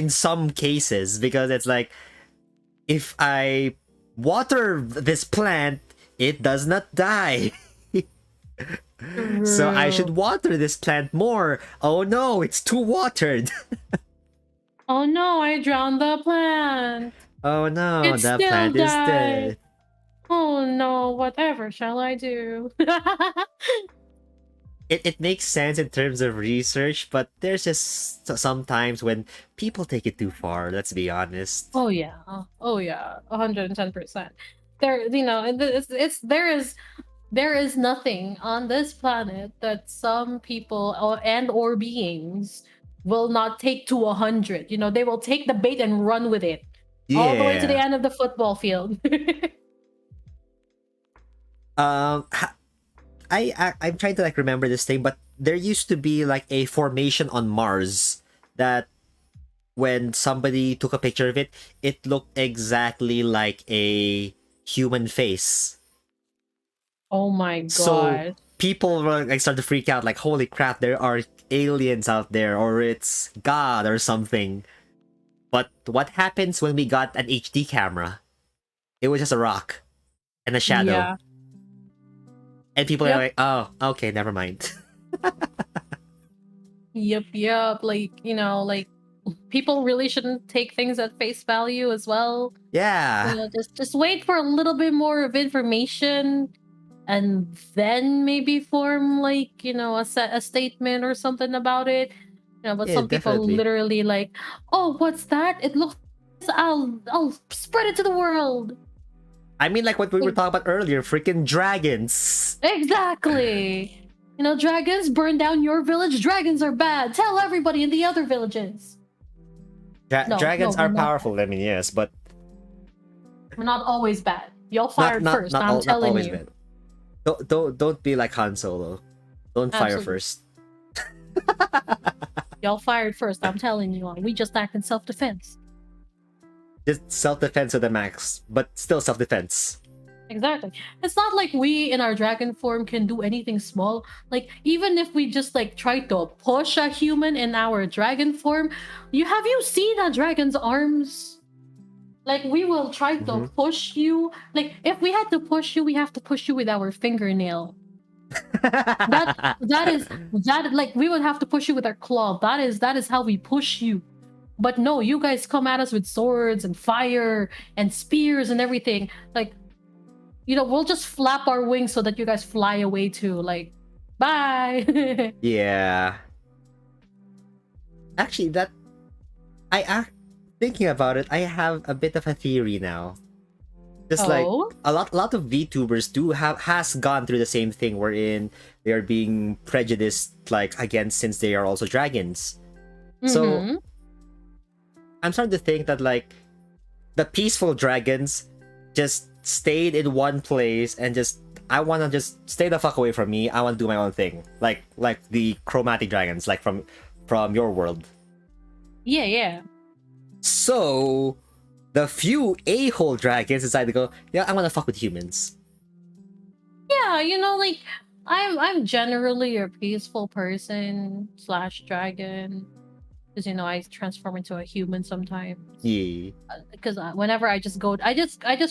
some cases because it's like if I water this plant, it does not die. So I True. should water this plant more. Oh no, it's too watered. Oh no, I drowned the plant. Oh no, It the still plant is died. dead. Oh no, whatever shall I do? It makes sense in terms of research, but there's just sometimes when people take it too far, let's be honest. Oh yeah. Oh yeah. 110%. There, you know, and it's there is nothing on this planet that some people or beings will not take to 100. You know, they will take the bait and run with it all the way to the Yeah. end of the football field. Um, ha- I'm trying to like remember this thing, but there used to be like a formation on Mars that when somebody took a picture of it, it looked exactly like a human face. Oh my So god. people were like start to freak out, like holy crap, there are aliens out there, or it's God or something. But what happens when we got an HD camera? It was just a rock and a shadow. Yeah. And people are Yep. like, oh, okay, never mind. Yep. Like, you know, like people really shouldn't take things at face value as well. You Yeah. know, just wait for a little bit more of information and then maybe form like, you know, a statement or something about it. You know, but Yeah, some people definitely. literally like, "Oh, what's that? It looks I'll spread it to the world." I mean, like what we were Like, talking about earlier, freaking dragons. exactly. You know, dragons burn down your village. Dragons are bad. Tell everybody in the other villages. No, Dragons we're are not bad. powerful. I mean, yes, but We're not always bad. Y'all fired first. I'm not telling always you. bad. Don't be like Han Solo. Don't fire Absolutely. first. Y'all fired first. I'm telling you. We just act in self-defense. Just self defense to the max, but still self defense. Exactly. It's not like we in our dragon form can do anything small. Like even if we just like try to push a human in our dragon form, you seen a dragon's arms? Like we will try to push you. Like if we had to push you, we have to push you with our fingernail. That like we would have to push you with our claw. That is how we push you. But no, you guys come at us with swords and fire and spears and everything. Like, you know, we'll just flap our wings so that you guys fly away too. Like, bye. Yeah. Actually, that thinking about it, I have a bit of a theory now. Just like Oh. a lot of VTubers do has gone through the same thing wherein they are being prejudiced like against since they are also dragons. So Mm-hmm. I'm starting to think that like the peaceful dragons just stayed in one place and just I wanna just stay the fuck away from me. I wanna do my own thing. Like the chromatic dragons, like from your world. Yeah. So the few a-hole dragons decide to go, yeah, I wanna fuck with humans. Yeah, you know, like I'm generally a peaceful person slash dragon. Because you know, I transform into a human sometimes. Yeah. Because whenever I just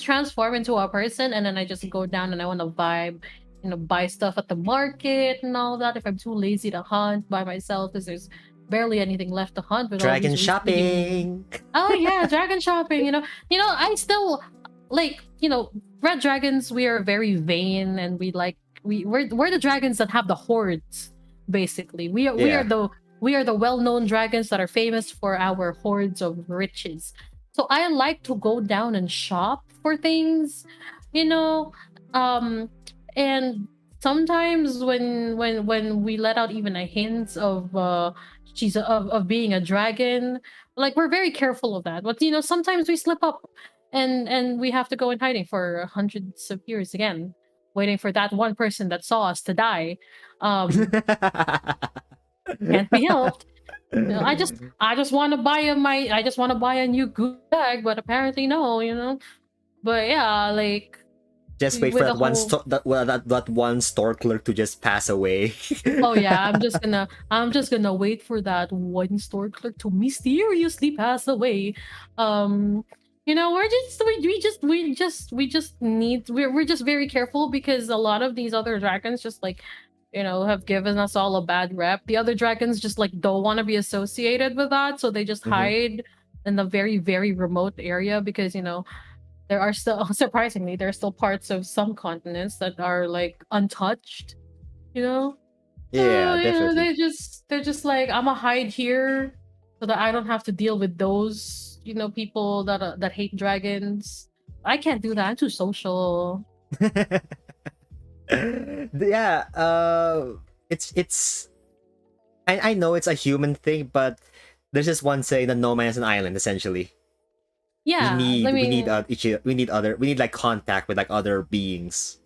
transform into a person and then I just go down and I want to vibe, you know, buy stuff at the market and all that. If I'm too lazy to hunt by myself, because there's barely anything left to hunt with all Dragon these recently new. shopping. Oh yeah, dragon shopping. You know, I still like, you know, red dragons. We are very vain and we like we're the dragons that have the hordes. Basically, Yeah. we are the well-known dragons that are famous for our hordes of riches. So I like to go down and shop for things, you know, um, and sometimes when we let out even a hint of of being a dragon, like we're very careful of that. But you know, sometimes we slip up and we have to go in hiding for hundreds of years again, waiting for that one person that saw us to die. Um, can't be helped. I just want to buy I just want to buy a new Gucci bag, but apparently no, you know. But yeah, like Just wait for with the that one whole that one store clerk to just pass away. oh yeah, I'm just gonna wait for that one store clerk to mysteriously pass away. Um, you know, we just need we're just very careful because a lot of these other dragons just like you know have given us all a bad rep. The other dragons just like don't want to be associated with that, so they just Mhm. hide in the very remote area because you know there are still surprisingly there are still parts of some continents that are like untouched, you know. Yeah, So, you know, definitely. they're just like, I'ma hide here so that I don't have to deal with those, you know, people that hate dragons. I can't do that. I'm too social. Yeah, it's I know it's a human thing, but there's just one saying that no man is an island. Essentially, Yeah, I we need mean, we need like contact with like other beings.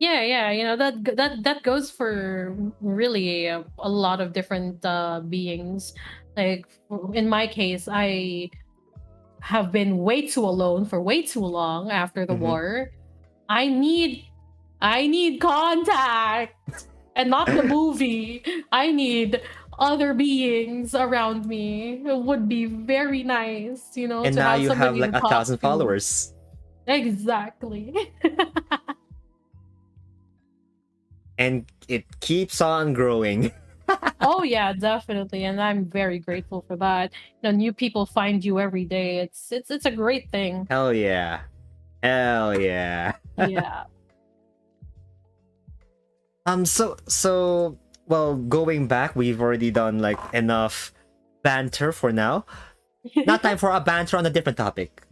yeah, you know that goes for really a lot of different beings. Like in my case, I have been way too alone for way too long after the Mm-hmm. war. I need I need contact and not the movie. I need other beings around me. It would be very nice, you know, And to now have you have somebody like to talk 1,000 to. followers, Exactly. and it keeps on growing. Oh yeah, definitely, and I'm very grateful for that. You know, new people find you every day. It's a great thing. Hell yeah, hell yeah. Yeah. So well, going back, we've already done like enough banter for now. Now time for a banter on a different topic.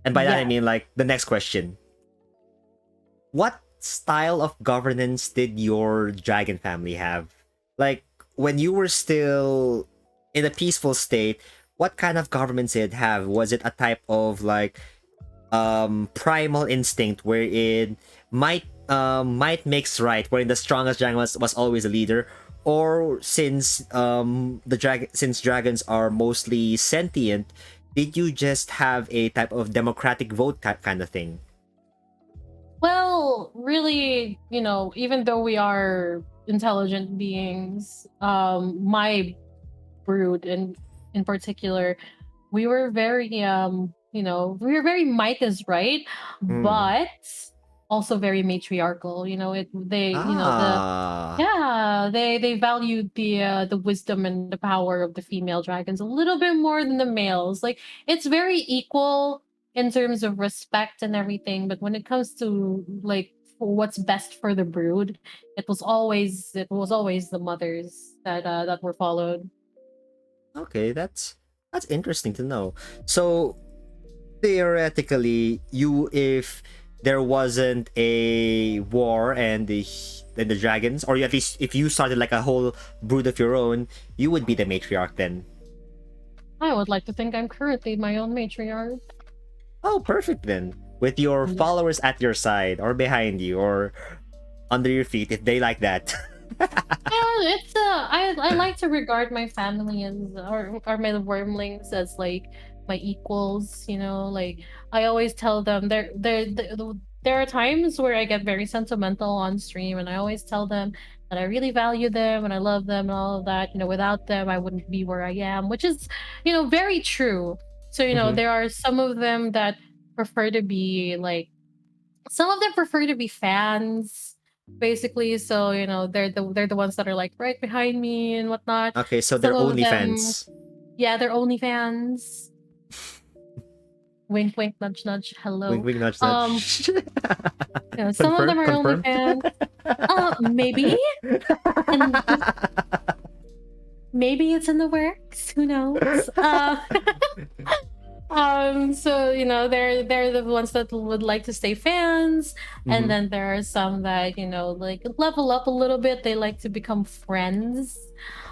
And by that I Yeah. mean like the next question. What style of governance did your dragon family have? Like when you were still in a peaceful state, what kind of government did it have? Was it a type of like primal instinct wherein might makes right, wherein the strongest dragon was always a leader? Or since dragons are mostly sentient, did you just have a type of democratic vote kind of thing? Well, really, you know, even though we are intelligent beings, my brood in particular, we were very you know, we were very might is right, Hmm. but also very matriarchal. You know, it they you know the Ah. yeah they valued the wisdom and the power of the female dragons a little bit more than the males. Like it's very equal in terms of respect and everything, but when it comes to like for what's best for the brood, it was always the mothers that were followed. Okay, that's interesting to know. So theoretically, you if there wasn't a war and the dragons, or at least if you started like a whole brood of your own, you would be the matriarch then. I would like to think I'm currently my own matriarch. Oh, perfect then. With your Yeah. followers at your side or behind you or under your feet if they like that. Yeah, it's I like to regard my family as or my wormlings as like my equals, you know, like I always tell them there are times where I get very sentimental on stream and I always tell them that I really value them and I love them and all of that. You know, without them I wouldn't be where I am, which is, you know, very true. So, you know, Mhm. there are some of them that prefer to be like some of them prefer to be fans basically, so you know they're the ones that are like right behind me and whatnot. Okay, so Some they're of them, OnlyFans. yeah, they're only fans. Wink wink nudge nudge Wink, hello. wink, nudge, um nudge. you know, some of Confirm, them are only confirm. fans. Maybe, and maybe it's in the works, who knows. So you know, they're the ones that would like to stay fans, and Mhm. then there are some that, you know, like level up a little bit. They like to become friends.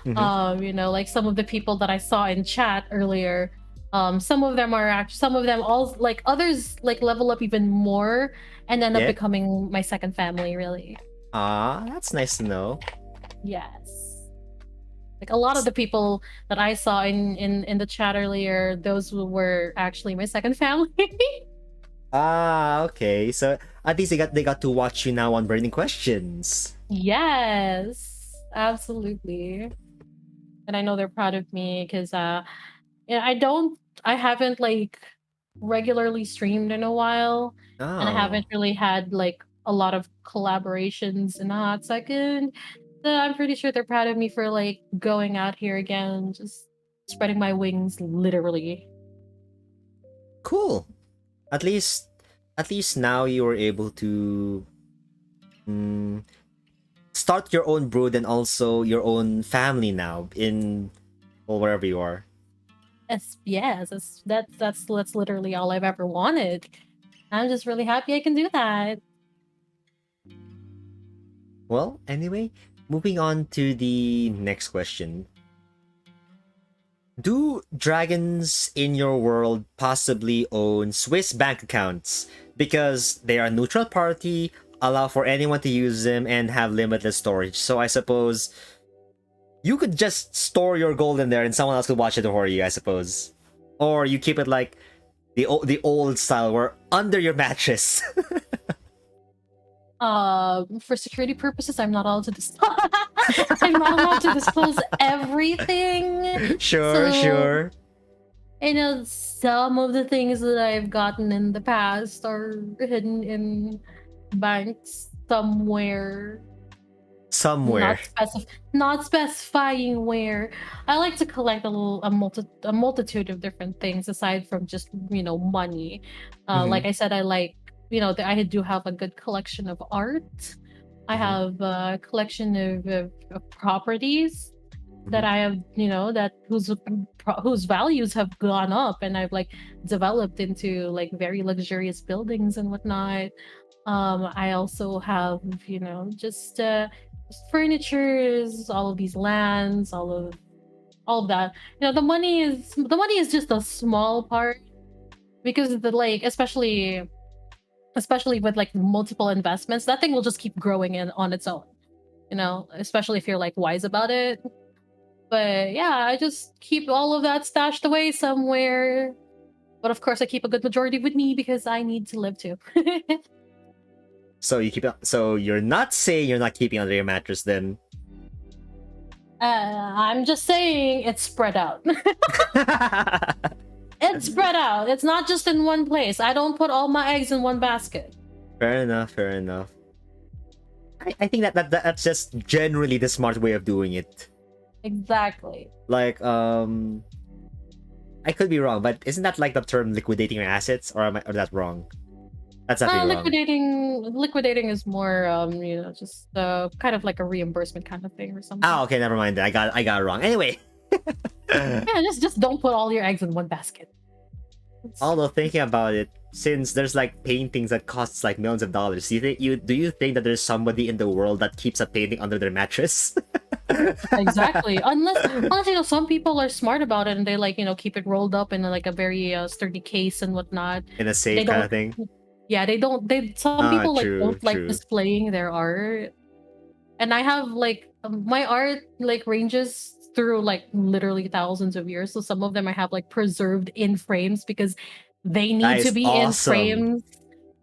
Mhm. You know, like some of the people that I saw in chat earlier. Some of them are actually some of them all like others like level up even more and end up Yeah. becoming my second family, really. Ah, that's nice to know. Yes. Like a lot of the people that I saw in the chat earlier, those were actually my second family. Ah, okay. So at least they got to watch you now on Burning Questions. Yes, absolutely. And I know they're proud of me because yeah, I haven't like regularly streamed in a while, and I Oh, haven't really had like a lot of collaborations in a hot second. So I'm pretty sure they're proud of me for like going out here again, just spreading my wings literally. cool. At least at least now you were able to mm, start your own brood and also your own family now in or wherever you are. Yes, that's literally all I've ever wanted. I'm just really happy I can do that. Well, anyway, moving on to the next question. Do dragons in your world possibly own Swiss bank accounts? Because they are a neutral party, allow for anyone to use them, and have limitless storage. So I suppose you could just store your gold in there and someone else could watch it for you, I suppose. Or you keep it like the old style where under your mattress. For security purposes, I'm not allowed to I'm not allowed to disclose everything. Sure, So, sure. some of the things that I've gotten in the past are hidden in banks somewhere, Somewhere. not specifying where. I like to collect a multitude of different things aside from just money. Like Mhm, I said, I like I do have a good collection of art. I mhm, have a collection of properties that mhm, I have, that whose values have gone up, and I've like developed into like very luxurious buildings and whatnot. I also have, just furnitures, all of these lands, all of that. The money is just a small part because the like especially with like multiple investments, that thing will just keep growing in on its own. Especially if you're like wise about it. But yeah, I just keep all of that stashed away somewhere. But of course, I keep a good majority with me because I need to live too. So you keep it. So you're not saying you're not keeping under your mattress then? I'm just saying it's spread out. It's spread out. It's not just in one place. I don't put all my eggs in one basket. Fair enough. Fair enough. I think that's just generally the smart way of doing it. Exactly. Like I could be wrong, but isn't that like the term liquidating your assets, or that's wrong? That's definitely wrong. Liquidating is more just kind of like a reimbursement kind of thing or something. Ah, okay, never mind. I got it wrong. Anyway, Yeah, just don't put all your eggs in one basket. although thinking about it, since there's like paintings that costs like millions of dollars, do you think that there's somebody in the world that keeps a painting under their mattress? Exactly. Unless some people are smart about it and they like keep it rolled up in like a very sturdy case and whatnot. In a They safe kind don't. of thing. Yeah, they don't. They some Ah, people like true, don't like true. displaying their art, and I have like my art like ranges through like literally thousands of years. So some of them I have like preserved in frames because they That need to is be in awesome. frames.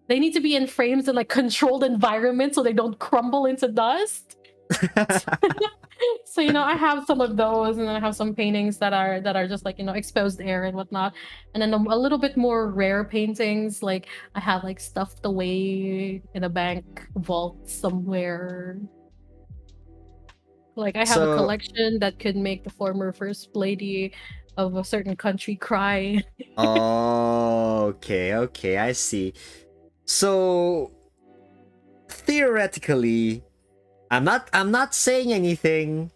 They need to be in frames in like controlled environments so they don't crumble into dust. So I have some of those, and then I have some paintings that are just like exposed air and whatnot, and then a little bit more rare paintings like I have like stuffed away in a bank vault somewhere. Like I have a So, collection that could make the former first lady of a certain country cry. oh, okay, okay, I see. So, theoretically, I'm not saying anything,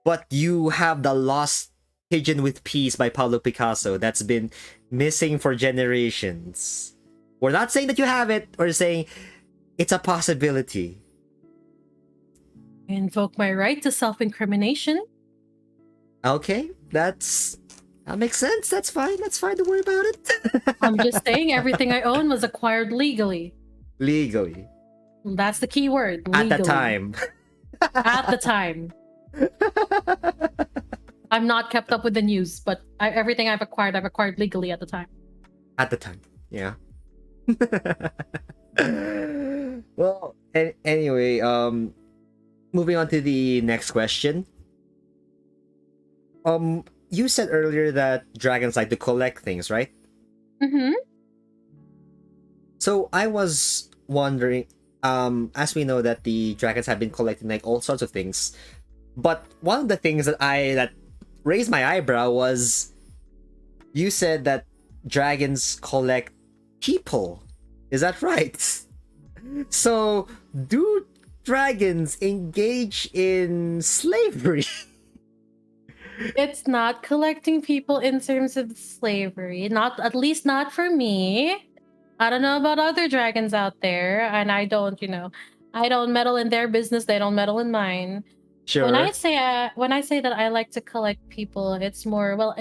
but you have the Lost Pigeon with Peace by Pablo Picasso that's been missing for generations. We're not saying that you have it, we're saying it's a possibility. I invoke my right to self-incrimination. Okay, that makes sense. That's fine. That's fine. Don't worry about it. I'm just saying everything I own was acquired legally. Legally. That's the key word, At the legally. time. At the time. I'm not kept up with the news, but everything I've acquired legally at the time. At the time, yeah. Well, anyway, moving on to the next question. You said earlier that dragons like to collect things, right? Mm-hmm. So I was wondering, as we know that the dragons have been collecting like all sorts of things, but one of the things that raised my eyebrow was you said that dragons collect people. Is that right? So do dragons engage in slavery? It's not collecting people in terms of slavery. Not, at least not for me. I don't know about other dragons out there, and I don't, I don't meddle in their business. They don't meddle in mine. Sure. When I say that I like to collect people, it's more, well,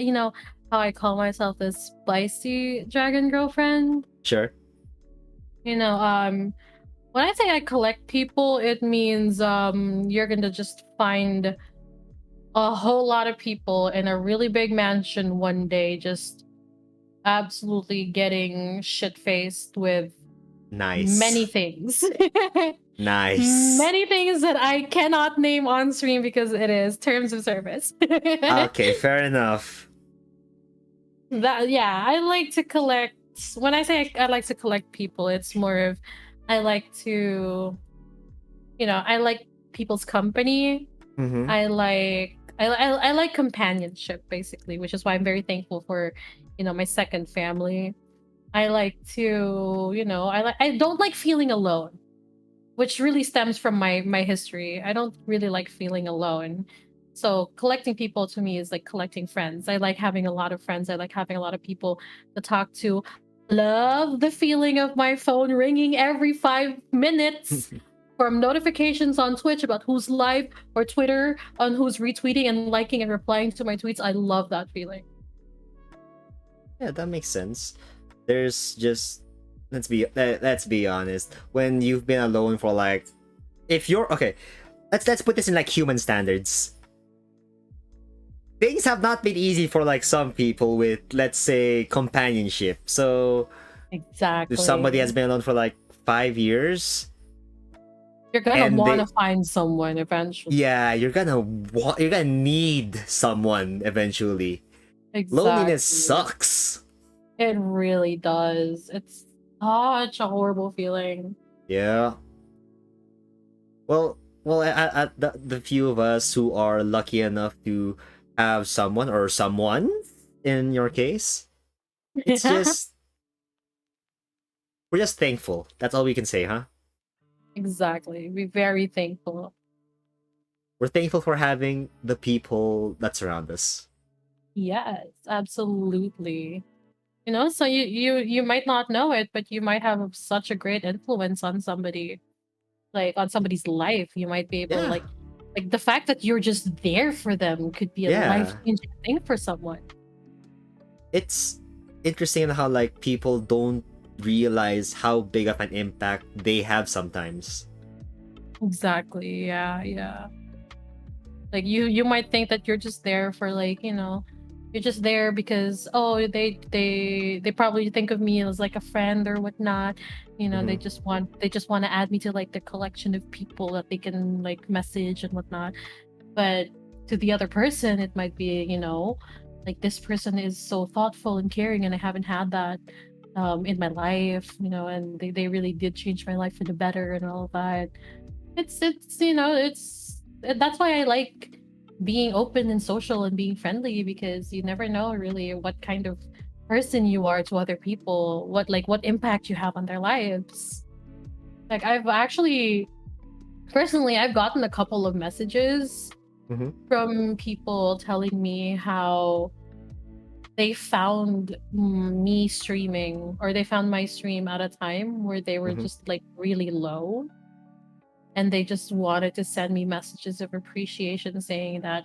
how I call myself the spicy dragon girlfriend. Sure. You know, when I say I collect people, it means you're gonna just find a whole lot of people in a really big mansion one day, just absolutely getting shit faced with many Nice. things. Nice. Many things that I cannot name on stream because it is terms of service. Okay, fair enough. That, yeah, I like to collect. When I say I like to collect people, it's more of I like to, I like people's company. Mm-hmm. I like companionship, basically, which is why I'm very thankful for, my second family. I like to, I don't like feeling alone, which really stems from my history. I don't really like feeling alone. So collecting people to me is like collecting friends. I like having a lot of friends. I like having a lot of people to talk to. Love the feeling of my phone ringing every 5 minutes from notifications on Twitch about who's live, or Twitter on who's retweeting and liking and replying to my tweets. I love that feeling. Yeah, that makes sense. There's just let's be honest. When you've been alone for like, if you're okay, let's put this in like human standards. Things have not been easy for like some people with, let's say, companionship. So Exactly. if somebody has been alone for like 5 years, You're gonna and want to find someone eventually. yeah, you're gonna need someone eventually. Loneliness Exactly. sucks. It really does. It's such a horrible feeling. Yeah. Well, at the few of us who are lucky enough to have someone or someone in your case, it's just we're just thankful. That's all we can say, huh? Exactly. Be very thankful. We're thankful for having the people that surround us. Yes, absolutely. So you might not know it, but you might have such a great influence on somebody, like on somebody's life. You might be able, Yeah. like the fact that you're just there for them could be a Yeah. life-changing thing for someone. It's interesting how like people don't realize how big of an impact they have sometimes. Exactly. Yeah, yeah. Like you might think that you're just there for, like, you're just there because, oh, they probably think of me as like a friend or whatnot. They Mhm. just want to add me to like the collection of people that they can like message and whatnot. But to the other person, it might be, like, this person is so thoughtful and caring, and I haven't had that in my life, and they really did change my life for the better and all of that. That's why I like being open and social and being friendly, because you never know really what kind of person you are to other people, what impact you have on their lives. Like, I've actually personally, I've gotten a couple of messages Mhm. from people telling me how they found me streaming, or they found my stream at a time where they were Mhm. just like really low, and they just wanted to send me messages of appreciation, saying that,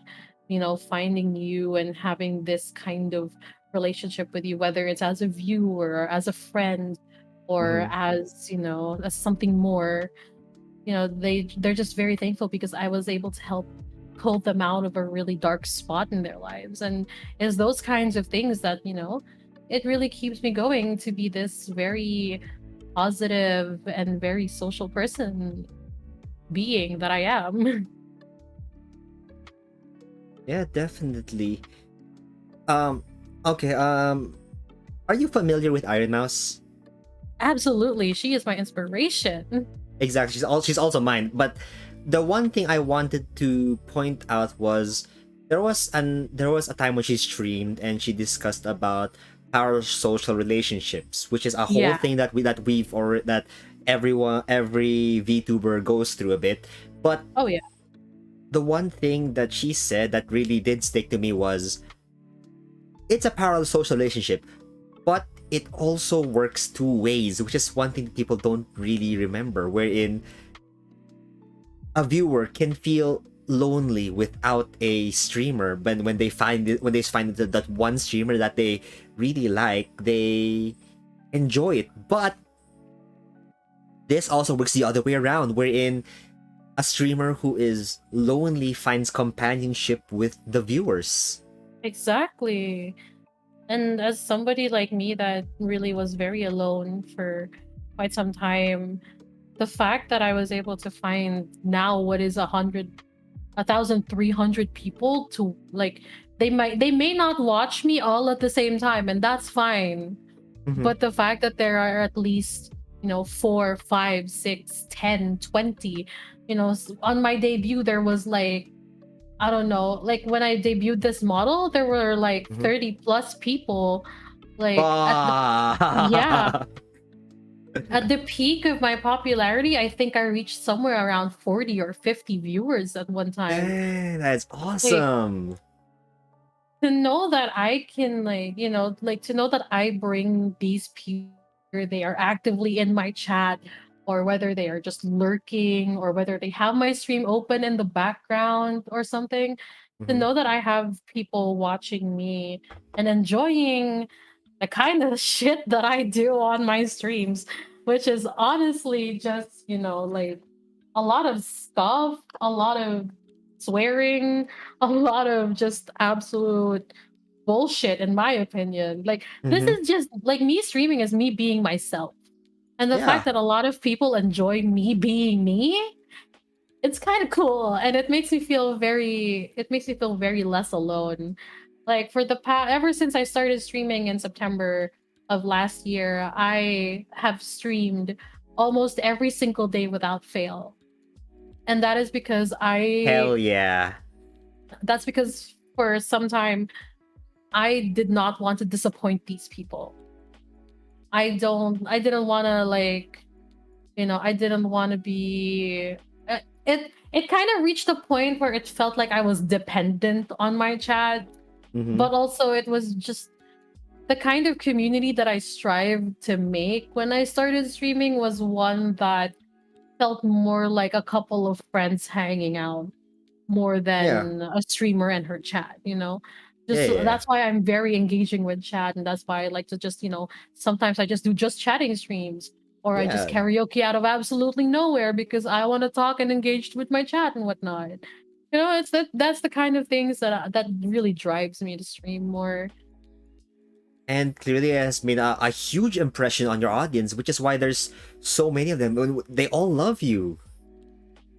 finding you and having this kind of relationship with you, whether it's as a viewer or as a friend, or Mhm. as, as something more, they're just very thankful because I was able to help pull them out of a really dark spot in their lives. And it's those kinds of things that, it really keeps me going to be this very positive and very social person being that I am. Yeah, definitely. Um, okay. Are you familiar with Iron Mouse? Absolutely. She is my inspiration. Exactly. She's also mine. But the one thing I wanted to point out was there was a time when she streamed and she discussed about parasocial relationships, which is a whole Yeah. thing that every VTuber goes through a bit. But Oh, yeah. the one thing that she said that really did stick to me was it's a parallel social relationship, but it also works two ways, which is one thing that people don't really remember, wherein a viewer can feel lonely without a streamer, but when they find that one streamer that they really like, they enjoy it. But this also works the other way around, wherein a streamer who is lonely finds companionship with the viewers. Exactly. And as somebody like me that really was very alone for quite some time, the fact that I was able to find now what is 1,300 people to like, they may not watch me all at the same time, and that's fine. Mm-hmm. But the fact that there are at least, 4, 5, 6, 10, 20, on my debut, there was like, I don't know, like when I debuted this model, there were like Mm-hmm. 30 plus people. Like yeah, Bah! at the peak of my popularity, I think I reached somewhere around 40 or 50 viewers at one time. Dang, that's Like, awesome. to know that I can, like to know that I bring these people, whether they are actively in my chat or whether they are just lurking or whether they have my stream open in the background or something, to Mm-hmm. know that I have people watching me and enjoying the kind of shit that I do on my streams, which is honestly just, like a lot of stuff, a lot of swearing, a lot of just absolute bullshit, in my opinion. Like, this Mm-hmm. is just like me streaming is me being myself. And the Yeah. fact that a lot of people enjoy me being me, it's kind of cool. And it makes me feel very less alone. Like, for the past, ever since I started streaming in September of last year, I have streamed almost every single day without fail. And that is because Hell yeah. for some time I did not want to disappoint these people. I didn't want to, like, I didn't want to be it kind of reached a point where it felt like I was dependent on my chat, Mm-hmm. but also it was just the kind of community that I strived to make when I started streaming was one that felt more like a couple of friends hanging out more Yeah. than a streamer and her chat. Yeah, Just yeah. that's why I'm very engaging with chat, and that's why I like to just, sometimes I just do just chatting streams, or I just Yeah. karaoke out of absolutely nowhere because I want to talk and engage with my chat and whatnot. It's that's the kind of things that really drives me to stream more. And clearly has made a huge impression on your audience, which is why there's so many of them. They all love you.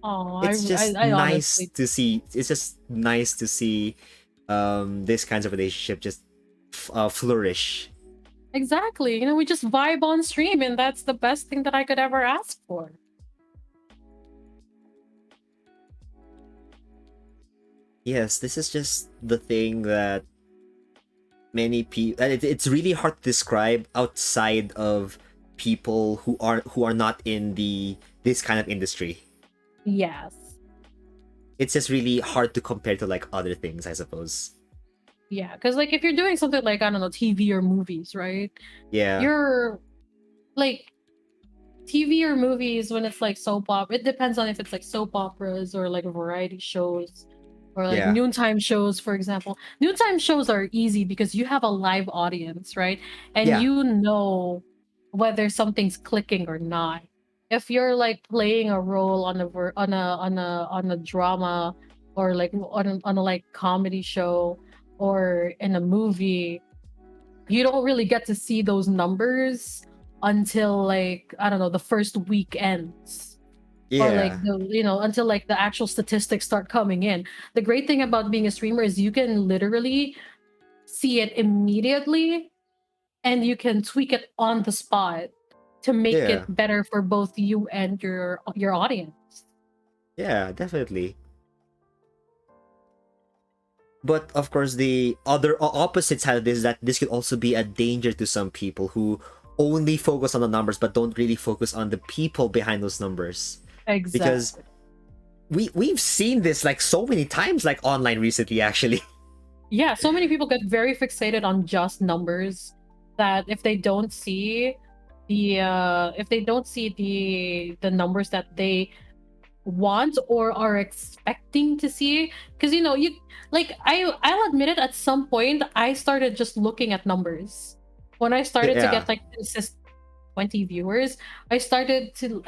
Oh, It's just I nice honestly to see. It's just nice to see this kinds of relationship just flourish. exactly. We just vibe on stream, and that's the best thing that I could ever ask for. Yes, this is just the thing that many people. It's really hard to describe outside of people who are not in this kind of industry. Yes. It's just really hard to compare to like other things, I suppose. Yeah, because like if you're doing something like, I don't know, TV or movies, right? Yeah, You're like TV or movies when it's like soap opera. It depends on if it's like soap operas or like variety shows or like yeah, noontime shows, for example. Noontime shows are easy because you have a live audience, right? And yeah, you know whether something's clicking or not. If you're like playing a role on a drama or like on a like comedy show or in a movie, you don't really get to see those numbers until like I don't know the first week ends, or like Yeah. until like the actual statistics start coming in. The great thing about being a streamer is you can literally see it immediately, and you can tweak it on the spot to make it Yeah. better for both you and your audience. Yeah, definitely. But of course, the other opposite side of this is that this could also be a danger to some people who only focus on the numbers but don't really focus on the people behind those numbers. Because Exactly. we've seen this like so many times, like online recently, actually. Yeah, so many people get very fixated on just numbers that if they don't see the numbers that they want or are expecting to see, because you like I'll admit it, at some point I started just looking at numbers when I started to Yeah. get like consistent 20 viewers. I started to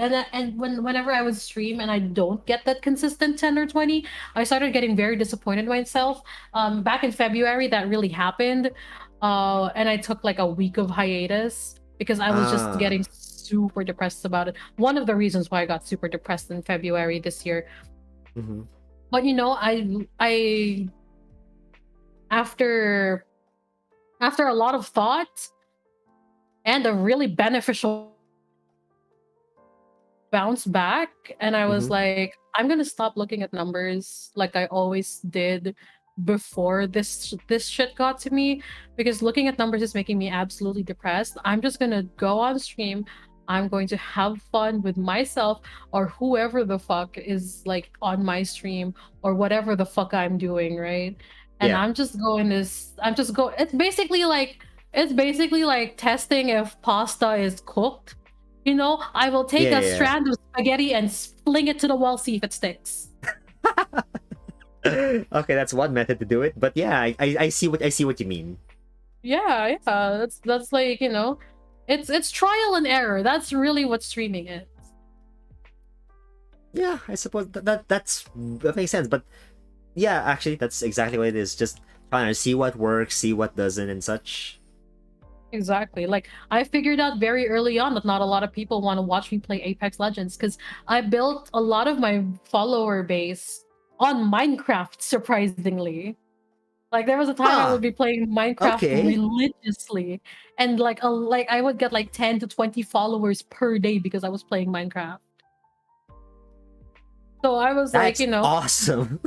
whenever I would stream and I don't get that consistent 10 or 20, I started getting very disappointed myself. Back in February that really happened, and I took like a week of hiatus because I was just getting Ah. super depressed about it. One of the reasons why I got super depressed in February this year. Mm-hmm. But I after a lot of thought and a really beneficial bounce back, and I was Mm-hmm. like, I'm gonna stop looking at numbers like I always did before this shit got to me, because looking at numbers is making me absolutely depressed. I'm just gonna go on stream. I'm going to have fun with myself or whoever the fuck is like on my stream or whatever the fuck I'm doing, right? And Yeah. I'm just go it's basically like testing if pasta is cooked. I will take Yeah. a Yeah. strand of spaghetti and fling it to the wall, see if it sticks. Okay, that's one method to do it. But yeah, I see what you mean. Yeah, yeah. That's like, it's trial and error. That's really what streaming is. Yeah, I suppose that makes sense. But yeah, actually, that's exactly what it is. Just trying to see what works, see what doesn't, and such. Exactly. Like I figured out very early on that not a lot of people want to watch me play Apex Legends because I built a lot of my follower base on Minecraft, surprisingly. Like there was a time I Huh. would be playing Minecraft Okay. religiously, and like I would get like 10 to 20 followers per day because I was playing Minecraft. So I was like, That's awesome.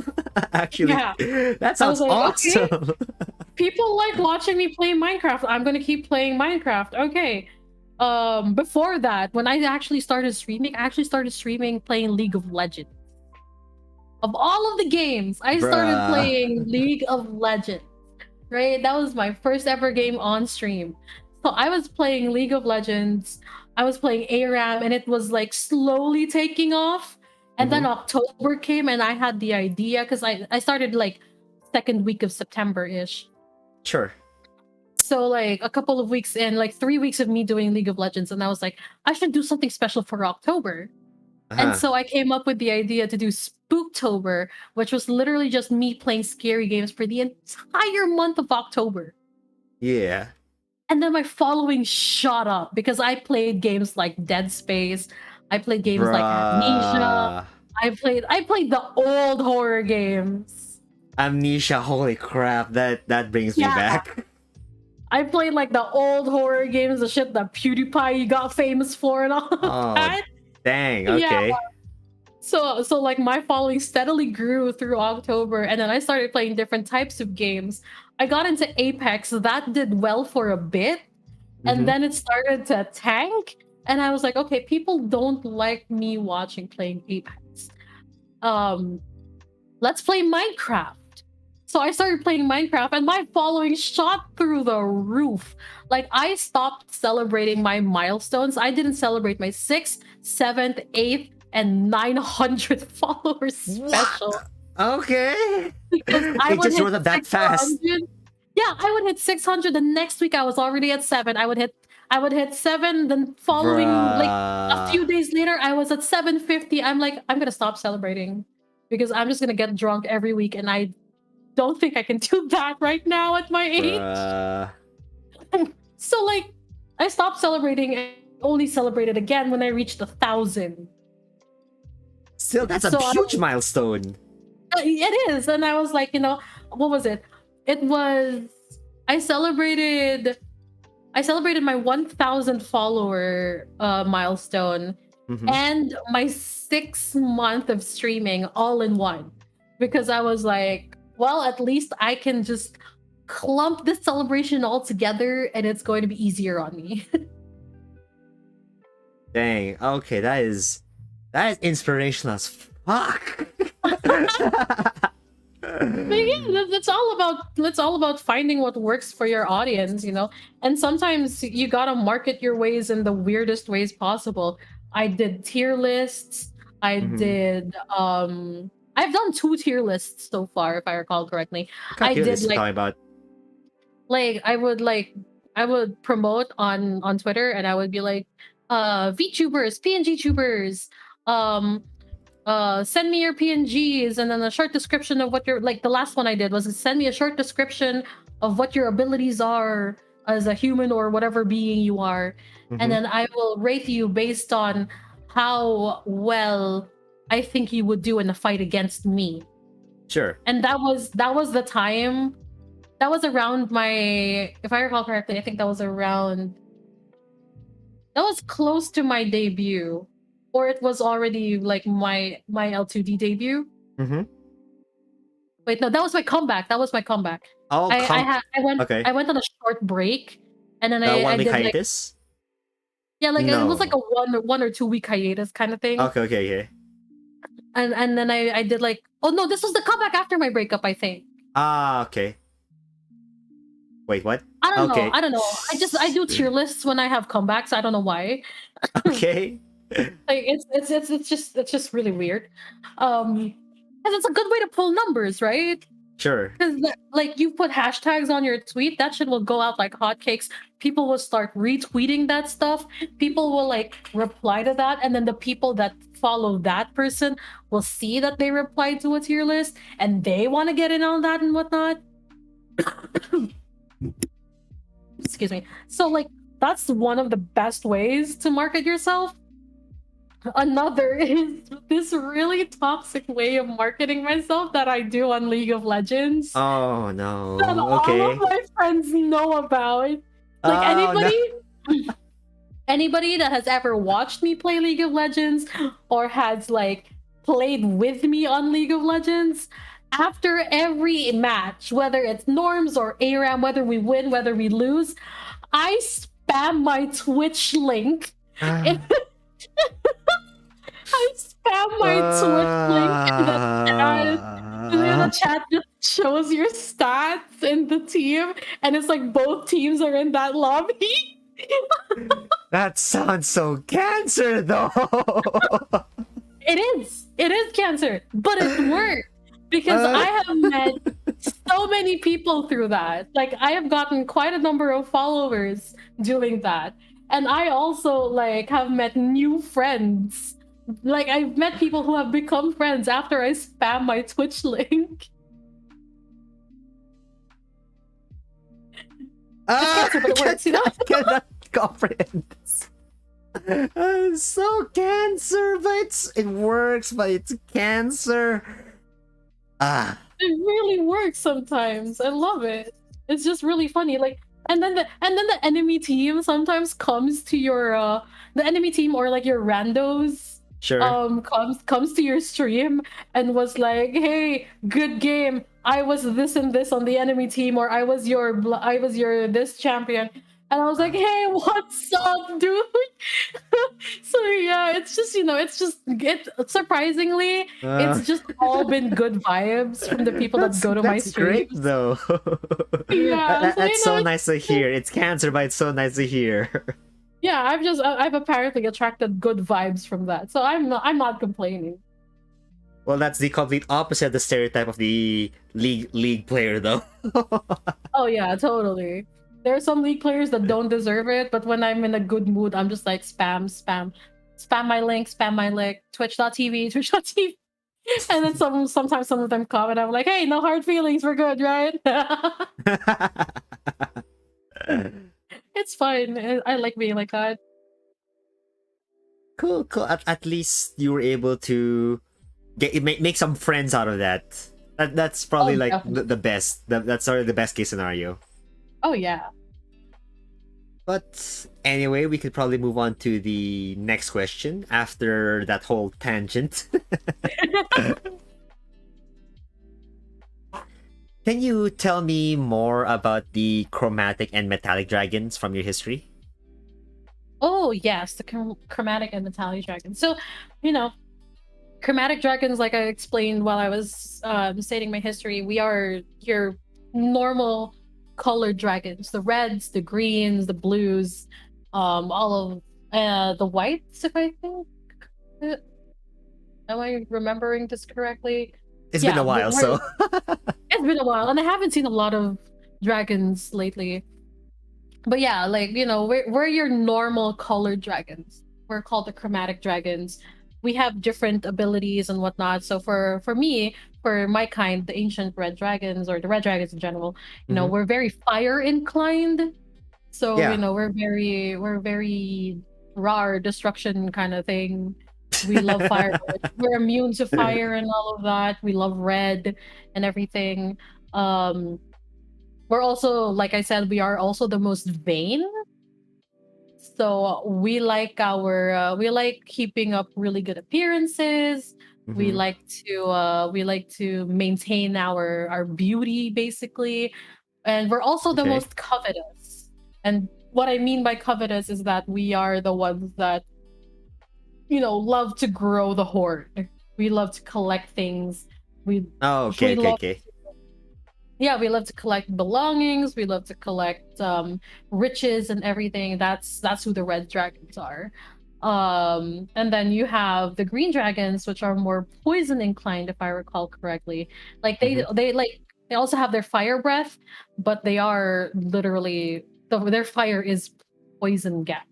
Actually, yeah, that I was sounds like, okay, awesome. people like watching me play Minecraft. I'm gonna keep playing Minecraft. Okay. Before that, when I actually started streaming, I actually started streaming playing League of Legends. Of all of the games, I started Bruh. playing League of Legends. Right? That was my first ever game on stream. So I was playing League of Legends, I was playing ARAM, and it was like slowly taking off. And Mm-hmm. then October came, and I had the idea because I started like second week of September-ish. Sure. So like a couple of weeks in, like 3 weeks of me doing League of Legends, and I was like, I should do something special for October. And Uh-huh. so I came up with the idea to do Spooktober, which was literally just me playing scary games for the entire month of October. Yeah. And then my following shot up because I played games like Dead Space, I played games like Amnesia, Bruh. I played the old horror games. Amnesia, holy crap, that brings me Yeah, back. I played like the old horror games, the shit that PewDiePie got famous for and all of Oh, that. dang, Yeah. okay. So like my following steadily grew through October, and then I started playing different types of games. I got into Apex, that did well for a bit, and Mm-hmm. then it started to tank, and I was like, okay, people don't like me watching playing Apex. Um, let's play Minecraft. So I started playing Minecraft, and my following shot through the roof. Like I stopped celebrating my milestones. I didn't celebrate my 6th, 7th, 8th, and 900 followers What? special Okay. because I It would just hit rose up that fast. 600. Yeah, I would hit 600. The next week I was already at 7. I would hit 7. Then following like a Bruh. few days later I was at 750. I'm like, I'm gonna stop celebrating. because I'm just gonna get drunk every week, and I don't think I can do that right now at my age. Bruh. So like, I stopped celebrating and only celebrated again when I reached 1,000. Still, that's a So huge milestone. It is, and I was like, what was it? It was I celebrated my 1,000 follower milestone Mhm. and my 6 month of streaming all in one, because I was like, well, at least I can just clump this celebration all together, and it's going to be easier on me. Dang. Okay, that is inspirational as fuck. But yeah, that's all about finding what works for your audience, And sometimes you gotta market your ways in the weirdest ways possible. I did tier lists. I Mhm. did I've done 2 tier lists so far, if I recall correctly. What kind I of tier did list you talking about? I would promote on Twitter, and I would be like, VTubers, PNG tubers, um send me your PNGs, and then a short description of what your, like, the last one I did was send me a short description of what your abilities are as a human or whatever being you are, and Mhm. then I will rate you based on how well I think you would do in a fight against me. Sure. And that was the time. That was around my, if I recall correctly, I think that was close to my debut, or it was already like my L2D debut. Mhm. Wait, no, that was my comeback. That was my comeback. Oh, okay. I went on a short break, and then The I 1 week did like, hiatus? yeah, like it was like No. a 1 or 2 week hiatus kind of thing. Okay. And then I did like, oh no, this was the comeback after my breakup, I think. Ah, okay. Wait, what? I don't know. Okay. I don't know. I do tier lists when I have comebacks. I don't know why. Okay. Like it's just really weird. Because it's a good way to pull numbers, right? Sure. Because like, you put hashtags on your tweet, that shit will go out like hotcakes. People will start retweeting that stuff. People will like reply to that, and then the people that follow that person will see that they replied to a tier list, and they want to get in on that and whatnot. Excuse me. So like, that's one of the best ways to market yourself. Another is this really toxic way of marketing myself that I do on League of Legends. Oh no. That all of Okay. my friends know about. Like, Oh no. anybody that has ever watched me play League of Legends or has like played with me on League of Legends, after every match, whether it's norms or ARAM, whether we win, whether we lose, I spam my Twitch link. I spam my Twitch link in the chat. And the chat just shows your stats in the team, and it's like both teams are in that lobby. That sounds so cancer though. It is cancer, but it worked because I have met so many people through that. Like, I have gotten quite a number of followers doing that, and I also like have met new friends. Like, I've met people who have become friends after I spam my Twitch link. It's cancer, but it works, I cannot comprehend this. So cancer, but it works, but it's cancer. Ah. It really works sometimes. I love it. It's just really funny. Like, and then the enemy team sometimes comes to your the enemy team, or like your randos, Sure. comes to your stream and was like, "Hey, good game. I was this and this on the enemy team, or I was your this champion." And I was like, "Hey, what's up, dude?" So yeah, it's just, surprisingly, it's just all been good vibes from the people that go to my That's great streams. though. Yeah, so, That's so nice to hear. It's cancer, but it's so nice to hear. yeah, I've apparently attracted good vibes from that, so I'm not complaining. Well, that's the complete opposite of the stereotype of the league player, though. Oh yeah, totally. There are some league players that don't deserve it, but when I'm in a good mood, I'm just like spam my link, Twitch.tv, Twitch.tv. And then sometimes some of them comment, I'm like, hey, no hard feelings, we're good, right? It's fine. I like being like that. Cool, cool. At least you were able to make some friends out of that. That's probably Oh, like definitely. the best. That's already the best case scenario. Oh, yeah. But anyway, we could probably move on to the next question after that whole tangent. Can you tell me more about the chromatic and metallic dragons from your history? Oh, yes, the chromatic and metallic dragons. So, you know, chromatic dragons, like I explained while I was stating my history, we are your normal colored dragons, the reds, the greens, the blues, all of the whites, if I think. uh, Am I remembering this correctly? It's been a Yeah, while, so it's been a while, and I haven't seen a lot of dragons lately. But yeah, like, we're your normal colored dragons. We're called the chromatic dragons. We have different abilities and whatnot. So for me, for my kind, the ancient red dragons or the red dragons in general, Mhm. we're very fire inclined. So Yeah. we're very raw destruction kind of thing. We love fire. We're immune to fire and all of that. We love red and everything. Um, we're also, like I said, we are also the most vain. So we like keeping up really good appearances. Hmm. We like to maintain our beauty basically, and we're also the Okay. most covetous. And what I mean by covetous is that we are the ones that love to grow the hoard. We love to collect things. We Oh, okay, we okay, love okay. Yeah, we love to collect belongings. We love to collect riches and everything. That's who the red dragons are. And then you have the green dragons, which are more poison inclined, if I recall correctly. Like Hmm. they also have their fire breath, but they are literally their fire is poison gas.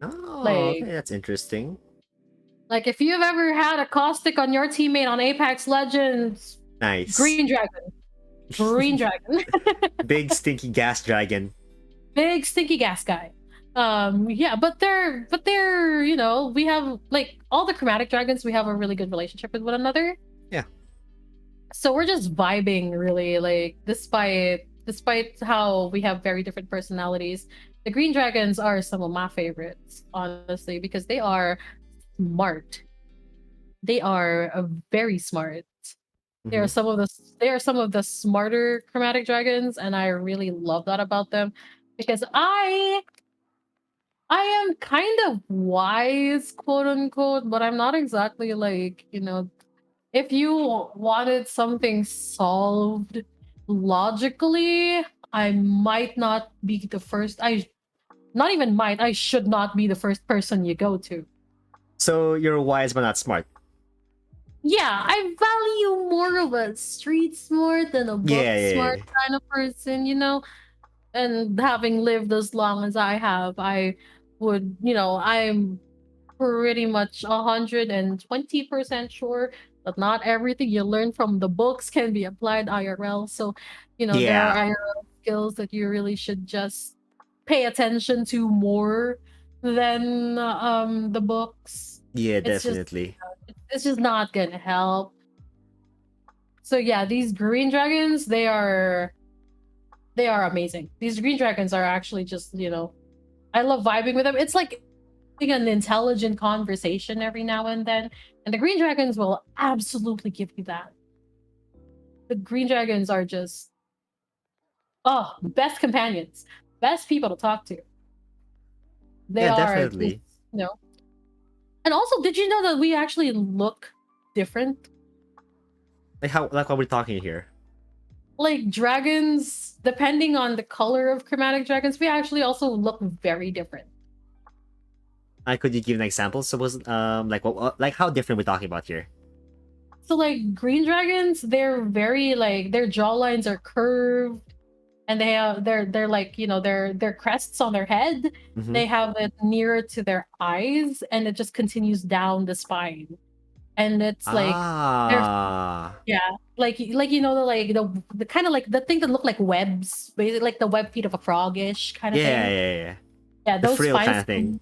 Oh, okay, Like that's interesting. like if you've ever had a caustic on your teammate on Apex Legends, Nice. green dragon, green dragon. Big stinky gas dragon. Big stinky gas guy. Yeah, but they're we have like all the chromatic dragons, we have a really good relationship with one another. Yeah. So we're just vibing really, like, despite how we have very different personalities. The green dragons are some of my favorites, honestly, because they are smart. They are very smart. They are Hmm. some of the they are some of the smarter chromatic dragons, and I really love that about them because I am kind of wise, quote unquote, but I'm not exactly like, if you wanted something solved logically, I might not be the first. Not even might, I should not be the first person you go to. So you're wise but not smart. Yeah, I value more of a street smart than a Yeah, book yeah, smart yeah. kind of person. And having lived as long as I have, I would, I'm pretty much 120% sure that not everything you learn from the books can be applied IRL. So, there are Yeah, IRL skills that you really should just pay attention to more than the books. yeah, It's just definitely. it's just not gonna help. So yeah, these green dragons, they are amazing. These green dragons are actually just, I love vibing with them. It's like an intelligent conversation every now and then. And the green dragons will absolutely give you that. The green dragons are just, oh, best companions, best people to talk to. They Yeah, are just, definitely. you know. And also, did you know that we actually look different? Like what we're talking here. Like dragons, depending on the color of chromatic dragons, we actually also look very different. Could you give an example? Suppose like like how different we're talking about here? So like green dragons, they're very like their jawlines are curved, and they're like, their crests on their head. Hmm. They have it nearer to their eyes, and it just continues down the spine. and it's like there's Ah. yeah, like you know the kind of like the thing that look like webs, basically like the web feet of a frogish kind of Yeah, thing. yeah, yeah. Yeah, The those frill kind spines. of thing.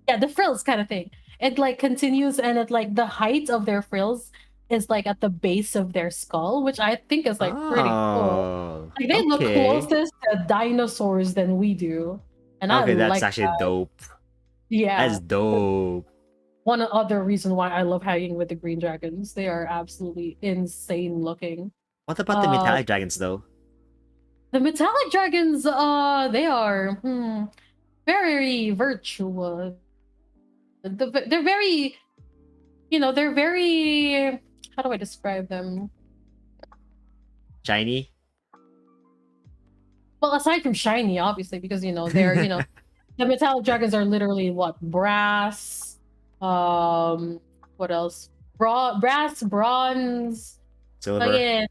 Yeah, the frills kind of thing. It like continues, and it like the height of their frills is like at the base of their skull, which I think is like pretty cool. Oh. Like they look Okay. closest to dinosaurs than we do, and I Okay, that's like actually that. dope. That's Yeah, dope. one other reason why I love hanging with the green dragons. They are absolutely insane looking. What about the Uh, metallic dragons though? the metallic dragons, they are very virtuous. They're very, they're very. How do I describe them? Shiny? Well, aside from shiny, obviously, because they're the metallic dragons are literally what brass, what else? Brass, bronze, Silver? again,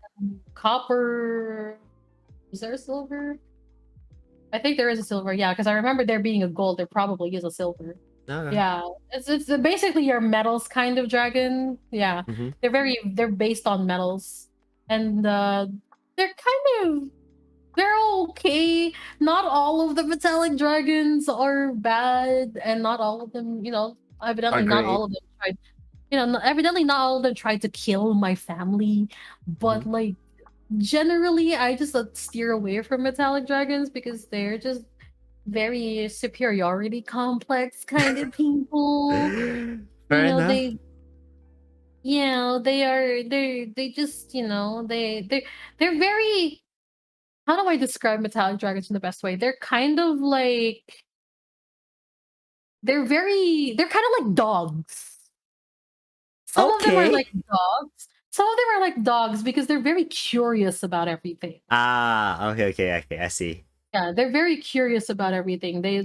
copper. Is there a silver? I think there is a silver. Yeah, because I remember there being a gold. There probably is a silver. Okay. Yeah, it's basically your metals kind of dragon. Yeah, Mm-hmm. they're based on metals, and they're kind of they're okay. Not all of the metallic dragons are bad, and not all of them, Are evidently not great. all of them tried. Evidently not all of them tried to kill my family, Mm-hmm. but like generally, I just steer away from metallic dragons because they're just very superiority complex kind of people. Fair You know, enough. they they are they just, they're very how do I describe metallic dragons in the best way? They're kind of like they're kind of like dogs. Some of them are Okay. like dogs. Some of them are like dogs because they're very curious about everything. Ah, okay, okay, okay. I see. Yeah, they're very curious about everything. They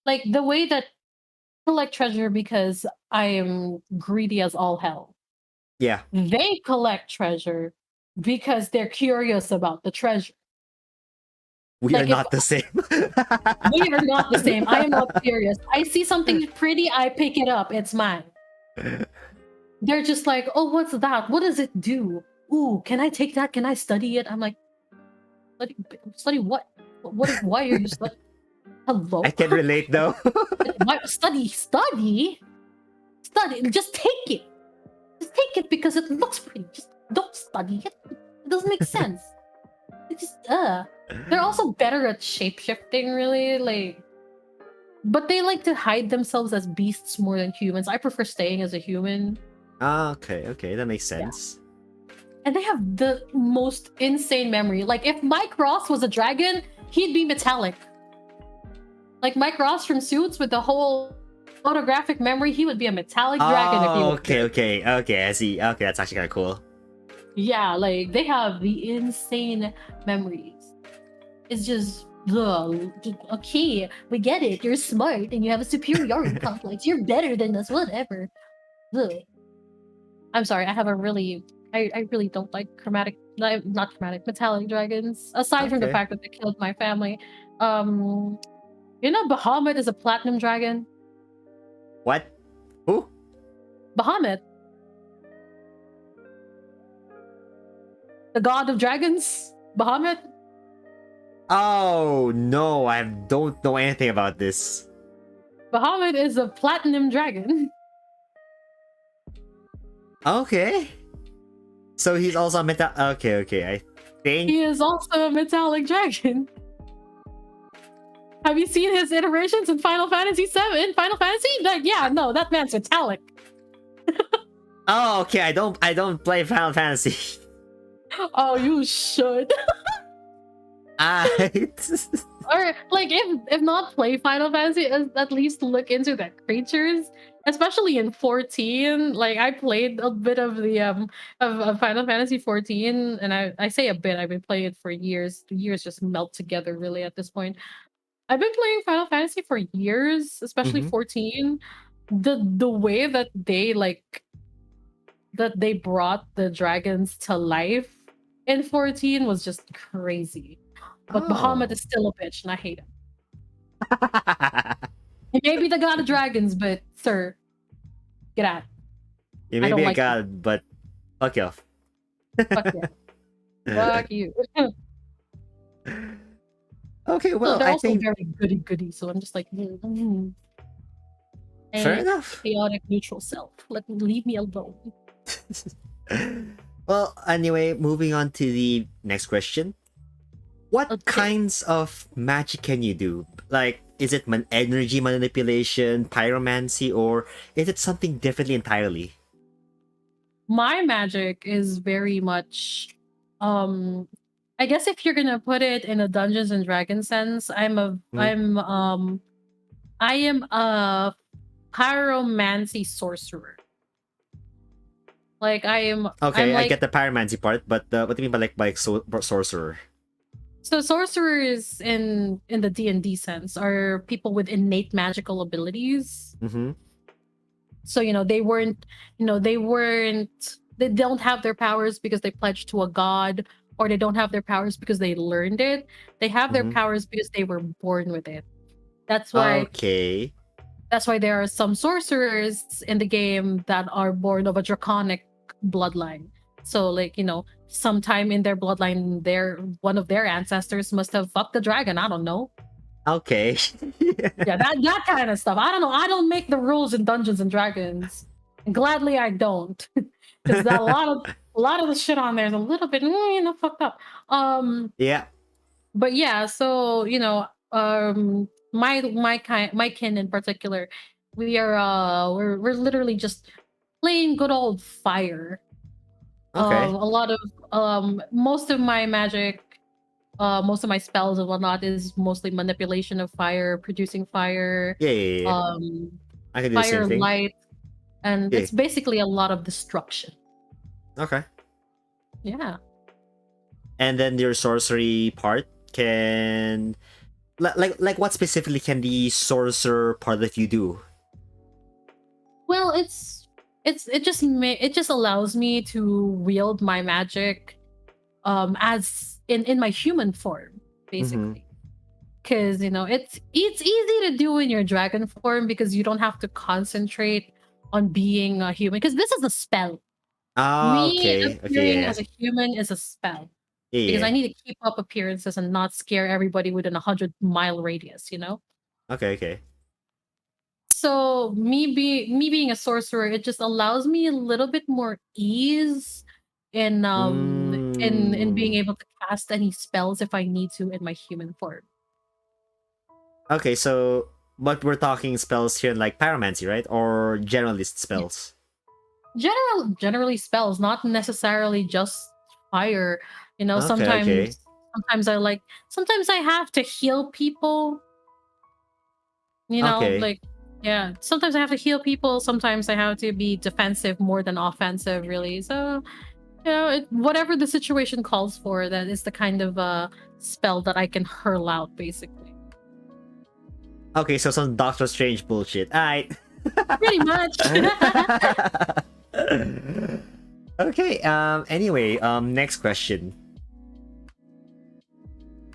like the way that I collect treasure because I am greedy as all hell. Yeah. They collect treasure because they're curious about the treasure. We are Like if not the same. we are not the same, I am not curious. I see something pretty, I pick it up. It's mine. They're just like, oh, what's that? What does it do? Ooh, can I take that? Can I study it? I'm like, study what? Why are you studying? I Hello? can relate though. Why, study. Just take it. Just take it because it looks pretty. Just don't study it. It doesn't make sense. It just They're also better at shapeshifting, really. But they like to hide themselves as beasts more than humans. I prefer staying as a human. Ah, okay, okay, that makes Yeah. sense. And they have the most insane memory. Like if Mike Ross was a dragon, he'd be metallic. Like Mike Ross from Suits with the whole photographic memory, he would be a metallic dragon if he Oh, was okay, good. okay, okay. I see. Okay, that's actually kind of cool. Yeah, like they have the insane memories. It's just okay, we get it. You're smart and you have a superiority complex. You're better than us, whatever. Ugh. I'm sorry, I have a really I really don't like not chromatic, metallic dragons. Aside from the Okay. fact that they killed my family. Um Bahamut is a platinum dragon. What? Who? Bahamut, the god of dragons. Bahamut. Oh no, I don't know anything about this. Bahamut is a platinum dragon. Okay. So he's also a meta. Okay, okay. I think. He is also a metallic dragon. Have you seen his iterations in Final Fantasy VII? Final Fantasy? Like, yeah, no, that man's metallic. Oh, okay. I don't play Final Fantasy. Oh, you should. I. Or like, if not play Final Fantasy, at least look into the creatures. Especially in 14. Like I played a bit of the of Final Fantasy 14, and I say a bit. I've been playing it for years. The years just melt together really at this point. I've been playing Final Fantasy for years, especially Mhm. 14. The way that they brought the dragons to life in 14 was just crazy. But Bahamut Oh. is still a bitch, and I hate him. He may be the god of dragons, but sir, get out. You I may don't be a like you. god, but fuck you off. Fuck yeah. Fuck you. Okay, So well, they're I also think very goody goody. So I'm just like, fair a enough. chaotic neutral self. Leave me alone. Well, anyway, moving on to the next question. What Okay. kinds of magic can you do? Like, is it energy manipulation, pyromancy, or is it something different entirely? My magic is very much um I guess if you're gonna put it in a Dungeons and Dragons sense, Hmm? I am a pyromancy sorcerer. Like I'm Okay, I like get the pyromancy part, but what do you mean by sorcerer? so sorcerers in the D&D sense are people with innate magical abilities. Mm-hmm. So they don't have their powers because they pledged to a god, or they don't have their powers because they learned it. They have their Mm-hmm. powers because they were born with it. That's why Okay. that's why there are some sorcerers in the game that are born of a draconic bloodline. So like, sometime in their bloodline, one of their ancestors must have fucked the dragon. I don't know. Okay. Yeah, that kind of stuff. I don't know. I don't make the rules in Dungeons and Dragons. And gladly I don't. Because a lot of the shit on there is a little bit fucked up. Yeah. But yeah, so my kin in particular, we're literally just plain good old fire. Okay. A lot of most of my magic, most of my spells and whatnot is mostly manipulation of fire, producing fire, Yeah, yeah, yeah. um I can do the same fire, thing. light, and Yeah. it's basically a lot of destruction. Okay. Yeah. And then your sorcery part can like what specifically can the sorcerer part of you do? Well, it just allows me to wield my magic as in my human form, Mm-hmm. basically. Because it's easy to do in your dragon form because you don't have to concentrate on being a human, because this is a spell. Ah, Me okay. Okay, appearing yeah. as a human is a spell, Yeah, because yeah. I Yeah. need to keep up appearances and not scare everybody within 100-mile radius. Okay, okay. So me being a sorcerer, it just allows me a little bit more ease in being Mm. able to cast any spells if I need to in my human form. Okay, so but we're talking spells here like pyromancy, right? Or generalist Yeah. spells. Generally spells, not necessarily just fire. Okay, okay. Sometimes I have to heal people, Okay. like, yeah, sometimes I have to heal people, sometimes I have to be defensive more than offensive, really. So, whatever the situation calls for, that is the kind of spell that I can hurl out, basically. Okay, so some Doctor Strange bullshit. Alright. Pretty much. Okay, anyway, next question.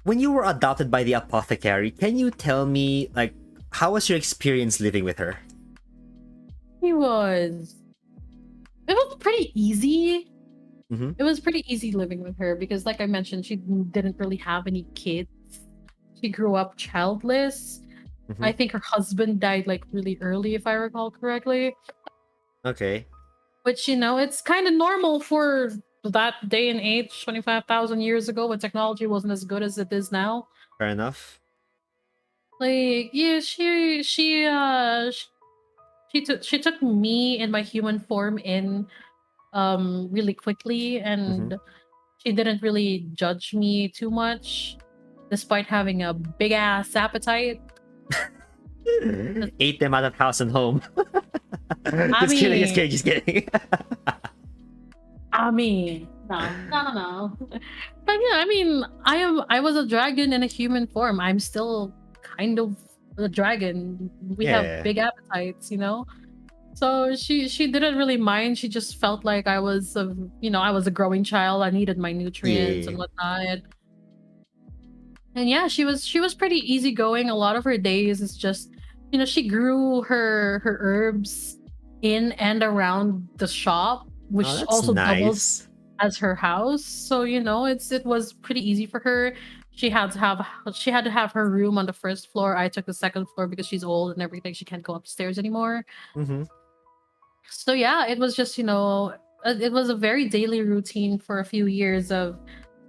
When you were adopted by the apothecary, can you tell me, like, how was your experience living with her? He was. It was pretty easy. Mm-hmm. It was pretty easy living with her because, like I mentioned, she didn't really have any kids. She grew up childless. Mm-hmm. I think her husband died like really early, if I recall correctly. Okay. Which, it's kind of normal for that day and age, 25,000 years ago, when technology wasn't as good as it is now. Fair enough. Like, yeah, she took me in my human form in really quickly, Mm-hmm. and she didn't really judge me too much, despite having a big ass appetite. Ate them out of house and home. I Just kidding, just mean, kidding, just kidding. no. But yeah, I mean, I was a dragon in a human form. I'm still kind of a dragon. We have Yeah. big appetites. So she didn't really mind. She just felt like I was a growing child. I needed my nutrients Yeah. and whatnot. And yeah, she was pretty easygoing. A lot of her days is just, she grew her herbs in and around the shop, Oh, which that's also doubled nice. as her house. So it was pretty easy for her. She had to have her room on the first floor. I took the second floor because she's old and everything. She can't go upstairs anymore. Mm-hmm. So yeah, it was just it was a very daily routine for a few years of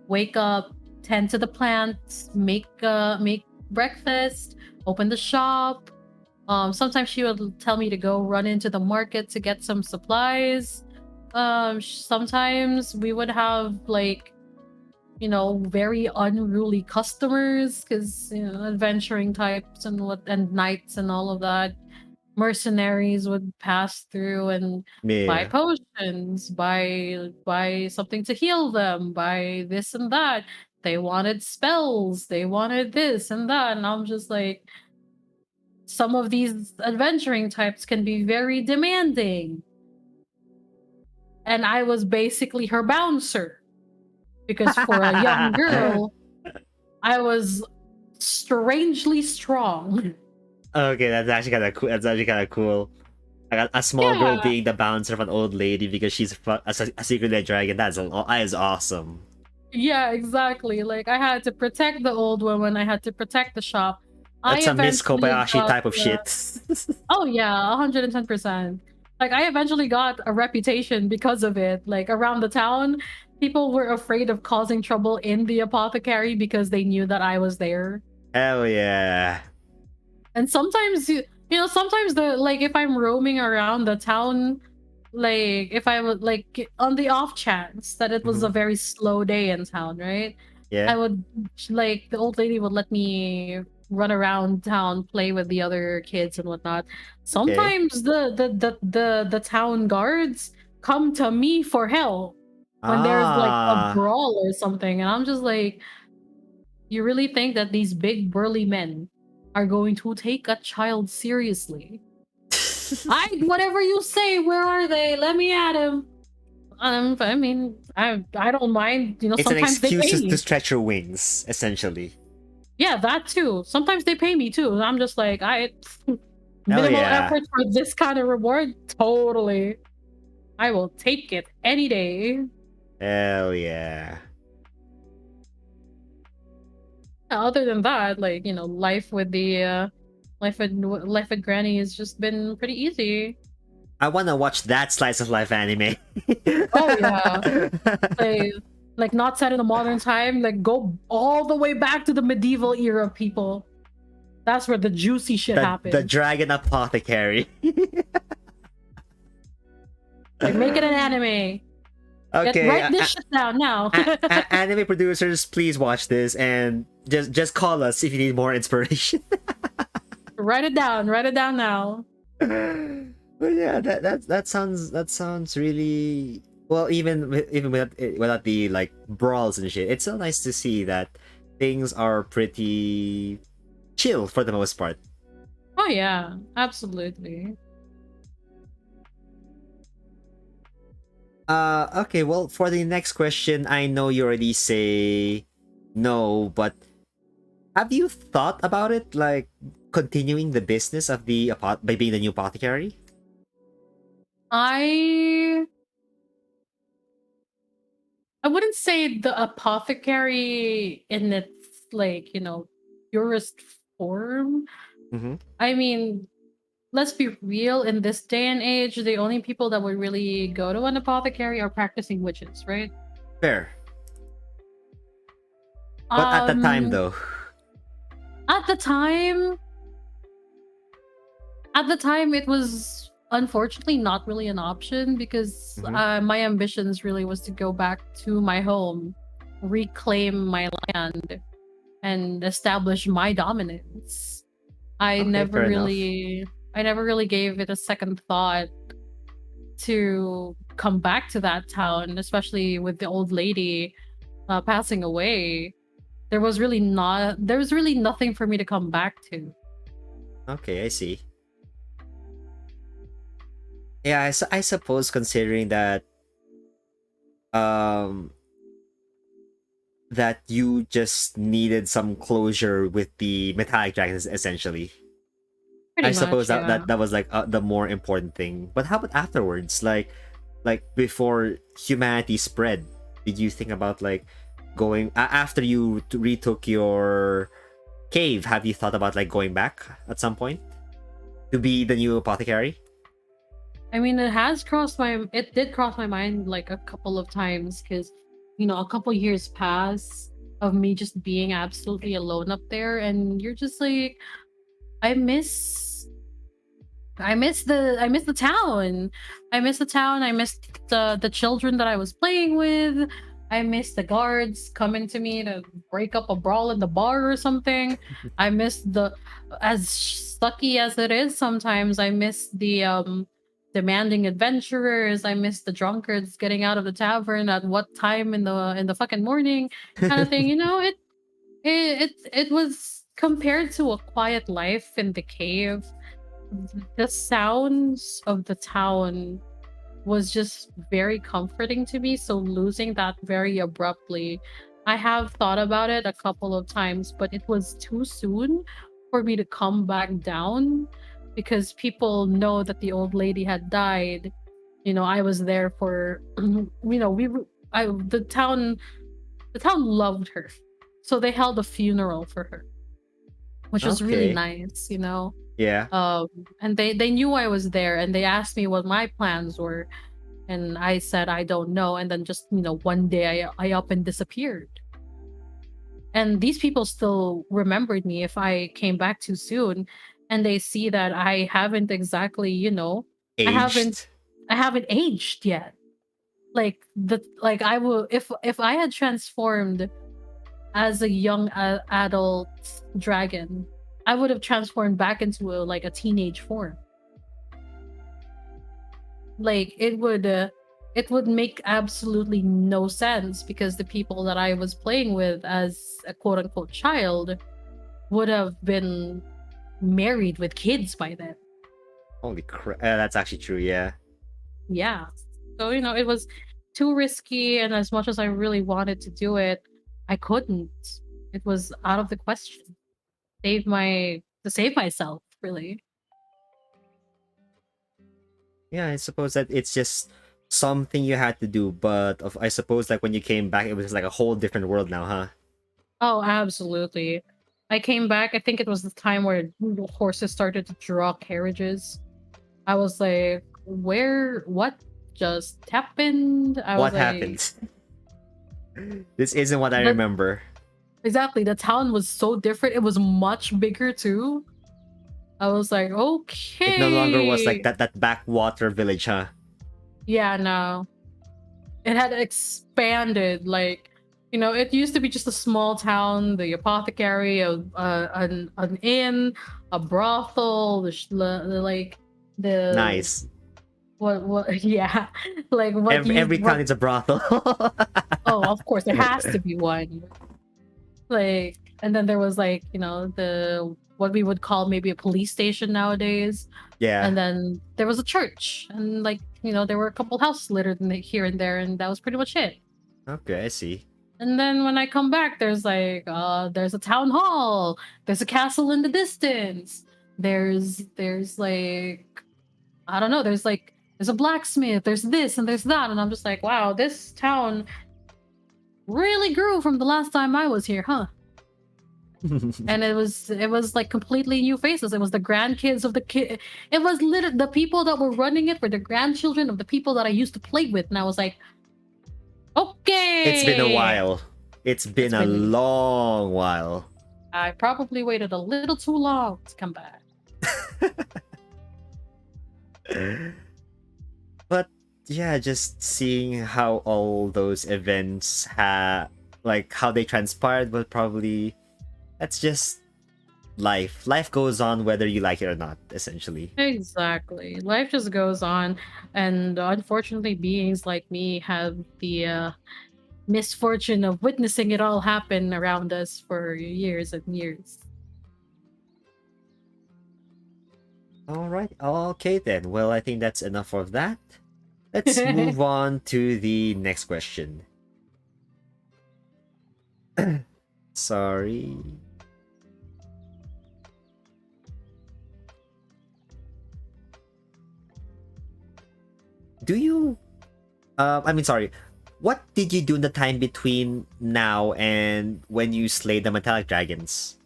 wake up, tend to the plants, make breakfast, open the shop. Sometimes she would tell me to go run into the market to get some supplies. Sometimes we would have like very unruly customers because adventuring types and knights and all of that. Mercenaries would pass through and buy Yeah. potions, buy something to heal them, buy this and that. They wanted spells, they wanted this and that, and I'm just like, some of these adventuring types can be very demanding. And I was basically her bouncer because for a young girl, I was strangely strong. Okay, that's actually kind of cool. That's actually kind of cool. Like a small girl Yeah, being the bouncer of an old lady because she's a secretly a dragon. That is awesome. yeah, exactly. Like I had to protect the old woman, I had to protect the shop. I That's a Miss eventually Kobayashi got type of shit. oh yeah, 110%. Like I eventually got a reputation because of it. Like around the town, people were afraid of causing trouble in the apothecary because they knew that I was there. Hell yeah. And sometimes sometimes the like if I'm roaming around the town, like if I would like on the off chance that it was Hmm. a very slow day in town, right? Yeah. I would like the old lady would let me run around town, play with the other kids and whatnot. Okay. Sometimes the town guards come to me for help when there's like a Ah. brawl or something, and I'm just like, you really think that these big burly men are going to take a child seriously? I whatever you say, where are they? Let me at him. I mean, I don't mind. It's an Sometimes they excuse pay to me. stretch your wings, essentially. Yeah, that too. Sometimes they pay me too. I'm just like, I Hell minimal yeah. effort for this kind of reward. Totally, I will take it any day. Hell yeah. Other than that, like life with the life with Granny has just been pretty easy. I wanna watch that slice of life anime. Oh yeah, like not set in a modern time. Like go all the way back to the medieval era, people. That's where the juicy shit The happened. Dragon Apothecary. Like make it an anime. Okay, Write this shit down now. anime producers, please watch this and just call us if you need more inspiration. Write it down. Write it down now. But yeah, that sounds really well. Even without the like brawls and shit, it's so nice to see that things are pretty chill for the most part. Oh yeah, absolutely. Okay, well, for the next question, I know you already say no, but have you thought about it, like continuing the business of the by being the new apothecary? I I wouldn't say the apothecary in its like, purest form. Mm-hmm. I mean, let's be real, in this day and age, the only people that would really go to an apothecary are practicing witches, right? Fair, but at the time, Um though. at the time, it was unfortunately not really an option because Mm-hmm. my ambitions really was to go back to my home, reclaim my land, and establish my dominance. I Okay, never fair enough. really I never really gave it a second thought to come back to that town, especially with the old lady passing away. There was really nothing for me to come back to. Okay, I see. Yeah, I suppose considering um that you just needed some closure with the metallic dragons, essentially. I Pretty suppose much, that yeah. that was like the more important thing. But how about afterwards? Like before humanity spread, did you think about like going after you retook your cave? Have you thought about like going back at some point to be the new apothecary? I mean, it did cross my mind like a couple of times because, a couple years pass of me just being absolutely alone up there, and you're just like, I miss I miss the town. I miss the town. I miss the children that I was playing with. I miss the guards coming to me to break up a brawl in the bar or something. I miss the as sucky as it is sometimes. I miss the demanding adventurers. I miss the drunkards getting out of the tavern at what time in the fucking morning kind of thing. It was compared to a quiet life in the cave. The sounds of the town was just very comforting to me. So losing that very abruptly, I have thought about it a couple of times, but it was too soon for me to come back down because people know that the old lady had died. I was there for, the town loved her. So they held a funeral for her, which was really Okay. nice. Yeah. um and they knew I was there, and they asked me what my plans were, and I said I don't know, and then just one day I up and disappeared. And these people still remembered me if I came back too soon, and they see that I haven't exactly, I haven't Aged. I haven't aged yet. Like I will, if I had transformed as a young adult dragon, I would have transformed back into like a teenage form. Like it would make absolutely no sense because the people that I was playing with as a quote unquote child would have been married with kids by then. Holy crap. That's actually true. Yeah. Yeah. So, it was too risky, and as much as I really wanted to do it, I couldn't. It was out of the question. To save myself, really. Yeah. I suppose that it's just something you had to do, but I suppose like when you came back, it was like a whole different world now, huh? Oh, absolutely. I came back, I think it was the time where the horses started to draw carriages. I was like, what just happened? I was What like, happened? This isn't what I the remember. exactly, the town was so different. It was much bigger too. I was like, It no longer was like okay. that backwater village, huh? Yeah, no. It had expanded. Like, it used to be just a small town, the apothecary, an inn, a brothel, like the Nice. yeah, like Every town what is a brothel. oh, of course there has to be one. Like, and then there was like, the what we would call maybe a police station nowadays. Yeah. And then there was a church, and like, there were a couple houses littered here and there, and that was pretty much it. Okay, I see. And then when I come back, there's a town hall, there's a castle in the distance, there's like, I don't know, there's a blacksmith, there's this and there's that, and I'm just like, wow, this town really grew from the last time I was here, huh? And it was like completely new faces. It was the grandkids of the kid. It was literally the people that were running it were the grandchildren of the people that I used to play with, and I was like, It's been a okay. while. It's It's been a been long while. I probably waited a little too long to come back. But yeah, just seeing how all those events like how they transpired, but probably that's just life. Life goes on whether you like it or not, essentially. Exactly. Life just goes on, and unfortunately, beings like me have the misfortune of witnessing it all happen around us for years and years. All right. Okay then. Well, I think that's enough of that. Let's move on to the next question. Sorry. do you I mean, sorry, what did you do in the time between now and when you slayed the metallic dragons?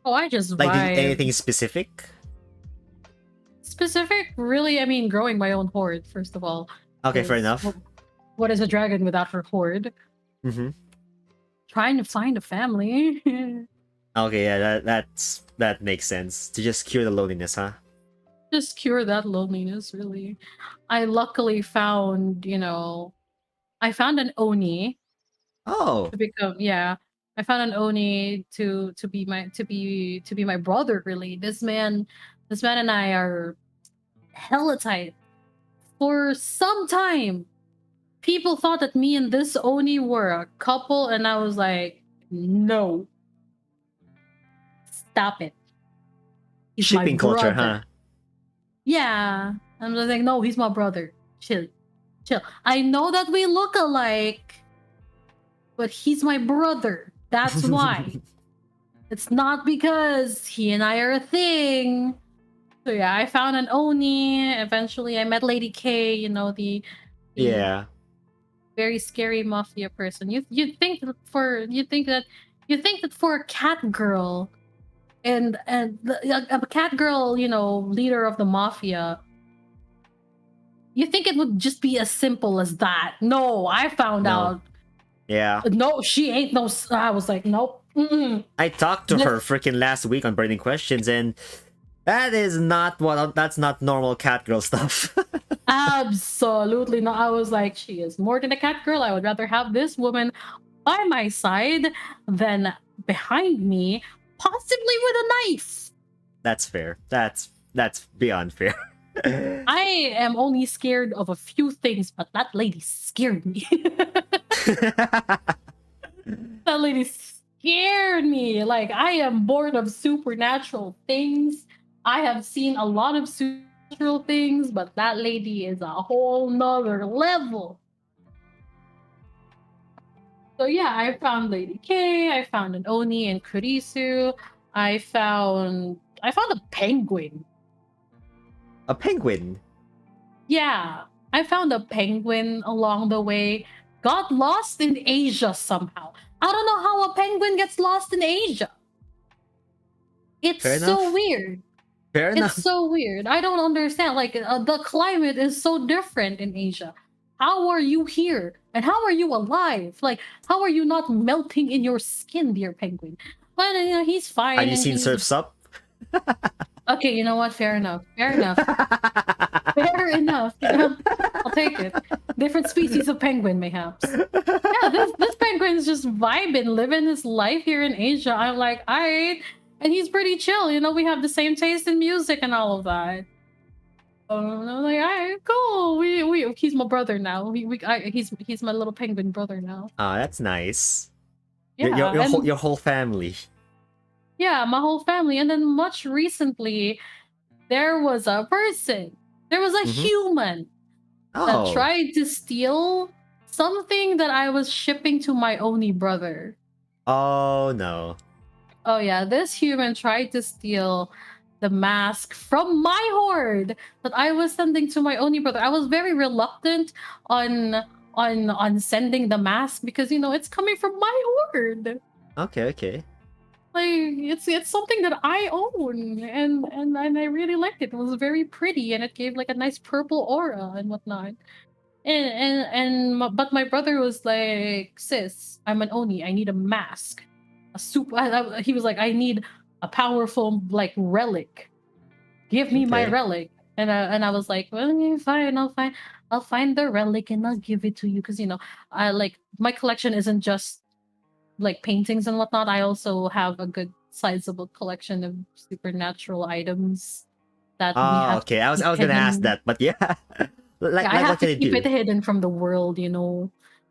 Oh, I just Like, did vibe. anything specific? Specific, really, I mean, growing my own horde, first of all. Okay, fair Is enough. what is a dragon without her horde? Mm-hmm. Trying to find a family. Okay, yeah, that makes sense. To just cure the loneliness, huh? Just cure that loneliness, really. I luckily found, I found an Oni Oh, to become, yeah. I found an Oni to be my brother, really. This man and I are hella tight. For some time, people thought that me and this Oni were a couple, and I was like, no, stop it. He's my shipping culture, huh? brother. Yeah. I'm just like, no, he's my brother. Chill. Chill. I know that we look alike, but he's my brother. That's why. It's not because he and I are a thing. So yeah, I found an Oni. Eventually I met Lady K, the Yeah. very scary mafia person. You think that for a cat girl and a cat girl, leader of the mafia, you think it would just be as simple as that. No, I found No. out. Yeah. No, she ain't no. I was like, nope. Mm-mm. I talked to her freaking last week on Burning Questions, and that's not normal cat girl stuff. Absolutely not. I was like, she is more than a cat girl. I would rather have this woman by my side than behind me, possibly with a knife. That's fair. That's beyond fair. I am only scared of a few things, but that lady scared me. That lady scared me. Like, I am bored of supernatural things. I have seen a lot of supernatural things, but that lady is a whole nother level. So yeah, I found Lady K, I found an Oni and Kurisu, I found a penguin. A penguin. Yeah, I found a penguin along the way. Got lost in Asia somehow. I don't know how a penguin gets lost in Asia. It's Fair so enough. weird. Fair It's enough. so weird. I don't understand. Like, the climate is so different in Asia. How are you here? And how are you alive? Like, how are you not melting in your skin, dear penguin? But he's fine. Have you And seen Surf's Up? okay, you know what? Fair enough. Fair enough. Fair enough. I'll take it. Different species of penguin, mayhaps. Yeah, this penguin's just vibing, living his life here in Asia. I'm like, alright, and he's pretty chill. We have the same taste in music and all of that. And I'm like, alright, cool. He's my brother now. He's my little penguin brother now. Ah, that's nice. Yeah, and Your whole family. yeah, my whole family. And then much recently, there was a person. There was a Mhm. human that Oh. tried to steal something that I was shipping to my only brother. Oh no. Oh yeah, this human tried to steal the mask from my horde that I was sending to my only brother. I was very reluctant on sending the mask because it's coming from my horde. Okay, okay. Like, it's something that I own, and I really liked it. It was very pretty, and it gave like a nice purple aura and whatnot. But my brother was like, sis, I'm an oni, I need a mask, a super. He was like, I need a powerful like relic, give me my Okay. relic. And I was like, well, yeah, fine, I'll find the relic and I'll give it to you, because I like, my collection isn't just like paintings and whatnot. I also have a good sizable collection of supernatural items that we Oh, have to okay. I was keep gonna ask hidden. that, but yeah. Yeah, I Like have what to can it keep it do? hidden from the world. It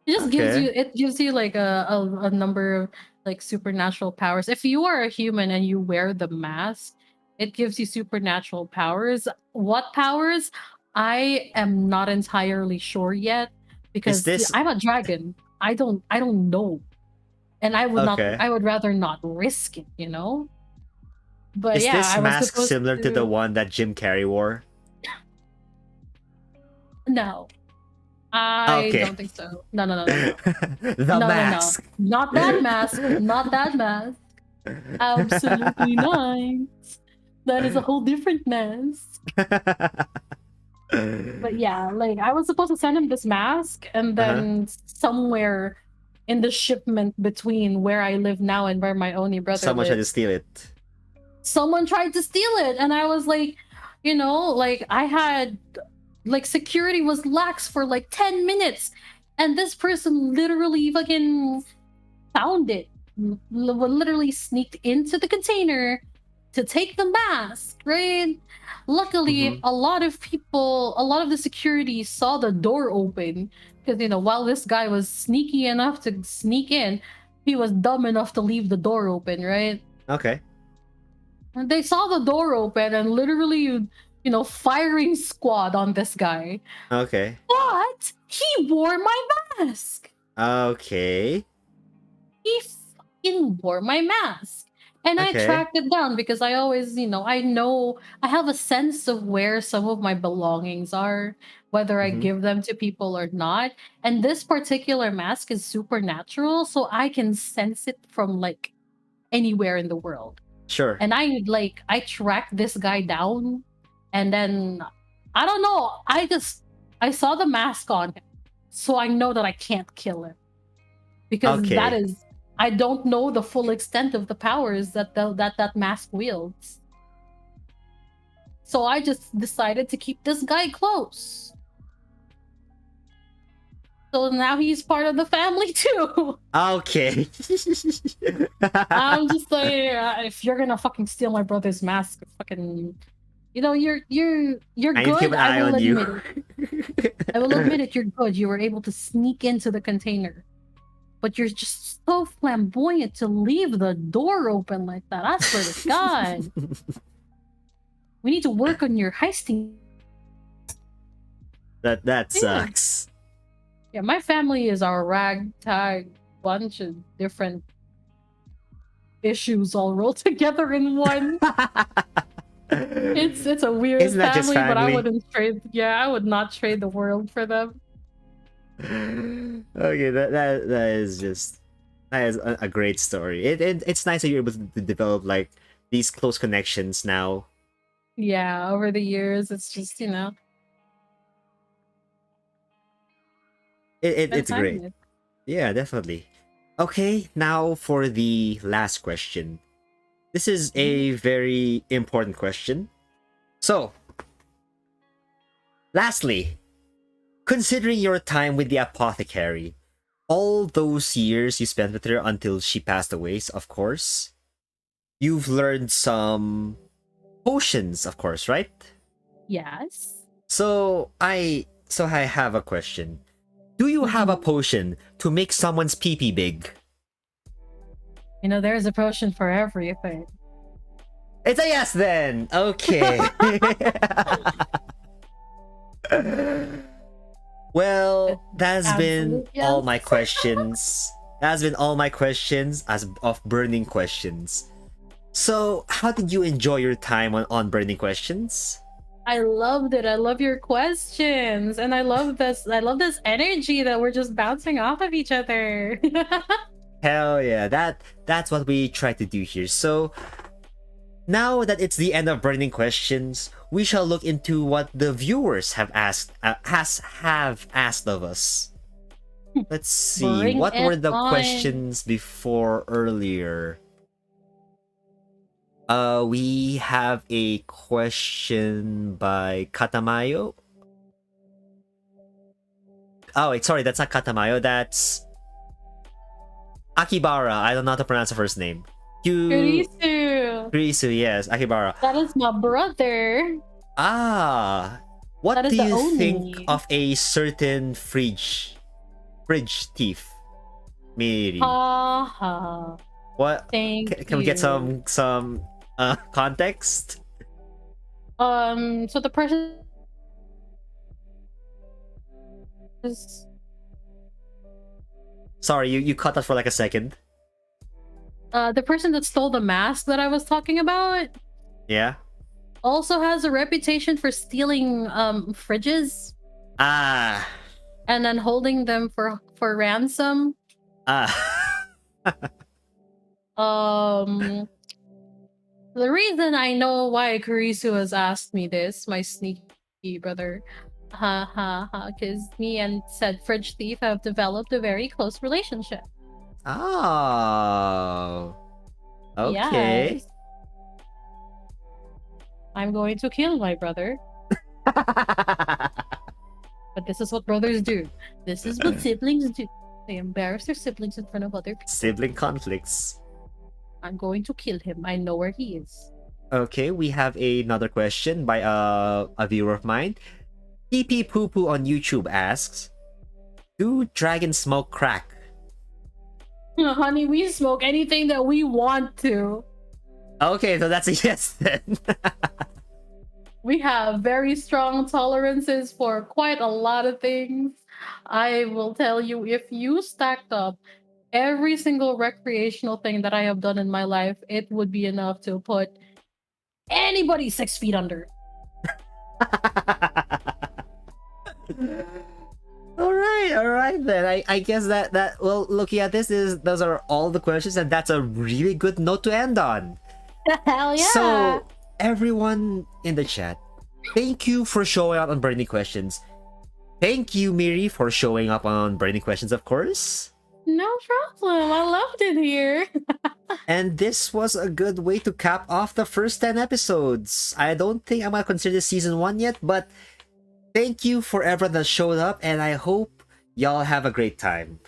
just Okay. gives you like a number of like supernatural powers. If you are a human and you wear the mask, it gives you supernatural powers. What powers? I am not entirely sure yet, Is because this I'm a dragon. I don't know. And okay? I would rather not risk it. But Is yeah, this I was mask supposed similar to the to. one that Jim Carrey wore? No, I Okay. don't think so. No, no, no, no, no. The No, no, no. mask. Not that mask. Not that mask. Absolutely not. That is a whole different mask. But yeah, like I was supposed to send him this mask, and Uh-huh. then somewhere in the shipment between where I live now and where my only brother Someone tried to lives, steal it. someone tried to steal it. And I was like, like I had like security was lax for like 10 minutes, and this person literally fucking found it, literally sneaked into the container to take the mask, right? Luckily, Mm-hmm. a lot of people, a lot of the security saw the door open because, while this guy was sneaky enough to sneak in, he was dumb enough to leave the door open, right? Okay. And they saw the door open and literally, firing squad on this guy. Okay. But he wore my mask. Okay. He fucking wore my mask. And I Okay. tracked it down because I always, I know I have a sense of where some of my belongings are, whether I Mm-hmm. give them to people or not. And this particular mask is supernatural, so I can sense it from like anywhere in the world. Sure. And I tracked this guy down, and then I don't know, I saw the mask on him, so I know that I can't kill him because that Okay. is, I don't know the full extent of the powers that mask wields. So I just decided to keep this guy close. So now he's part of the family too. Okay. I'm just like, if you're gonna fucking steal my brother's mask, fucking, you're I need to keep good. an I eye will on you. admit it. I will admit it. You're good. You were able to sneak into the container, but you're just so flamboyant to leave the door open like that. I swear to God, we need to work on your heisting. That Yeah. sucks. Yeah, my family is our ragtag bunch of different issues all rolled together in one. It's a weird Isn't that just family, but I family? wouldn't trade. Yeah, I would not trade the world for them. Okay, that is just that is a great story. It's nice that you're able to develop like these close connections now. Yeah, over the years, it's just been It's great. time. Yeah, definitely. Okay, now for the last question. This is a very important question. So, lastly, considering your time with the apothecary, all those years you spent with her until she passed away, of course, you've learned some potions, of course, right? Yes. So I have a question. Do you have a potion to make someone's pee-pee big? There's a potion for everything. It's a yes then. Okay. Well, that's been Absolute all yes. my questions. That's been all my questions as of burning questions. So, how did you enjoy your time on burning questions? I loved it. I love your questions, and I love this. I love this energy that we're just bouncing off of each other. Hell yeah, that's what we try to do here. So, now that it's the end of burning questions, we shall look into what the viewers have asked of us. Let's see, Bring what were it the on. questions before earlier? We have a question by Katamayo. Oh, wait, sorry, that's not Katamayo. That's Akibara. I don't know how to pronounce the first name. Kurisu. Kurisu, yes, Akibara. That is my brother. Ah, what That is do the you Oni. think of a certain fridge thief, Miri? Haha. What? Thank Can we get you. some context? So the person is Sorry, you cut us for like a second. the person that stole the mask that I was talking about Yeah. also has a reputation for stealing fridges. Ah. and then holding them for ransom. Ah. The reason I know why Kurisu has asked me this, my sneaky brother, ha ha ha, because me and said fridge thief have developed a very close relationship. Oh. Okay. Yes, I'm going to kill my brother, but this is what brothers do. This is what siblings do. They embarrass their siblings in front of other people. Sibling conflicts. I'm going to kill him. I know where he is. Okay, we have another question by a viewer of mine. PP Poo Poo on YouTube asks, do dragons smoke crack? Honey, we smoke anything that we want to. Okay, so that's a yes then. We have very strong tolerances for quite a lot of things. I will tell you, if you stacked up every single recreational thing that I have done in my life, it would be enough to put anybody 6 feet under. All right then. I guess that well, looking at this, is those are all the questions, and that's a really good note to end on. Hell yeah! So everyone in the chat, thank you for showing up on Burning Questions. Thank you, Miri, for showing up on Burning Questions, of course. No problem. I loved it here. And this was a good way to cap off the first 10 episodes. I don't think I'm gonna consider this season 1 yet, but thank you for everyone that showed up, and I hope y'all have a great time.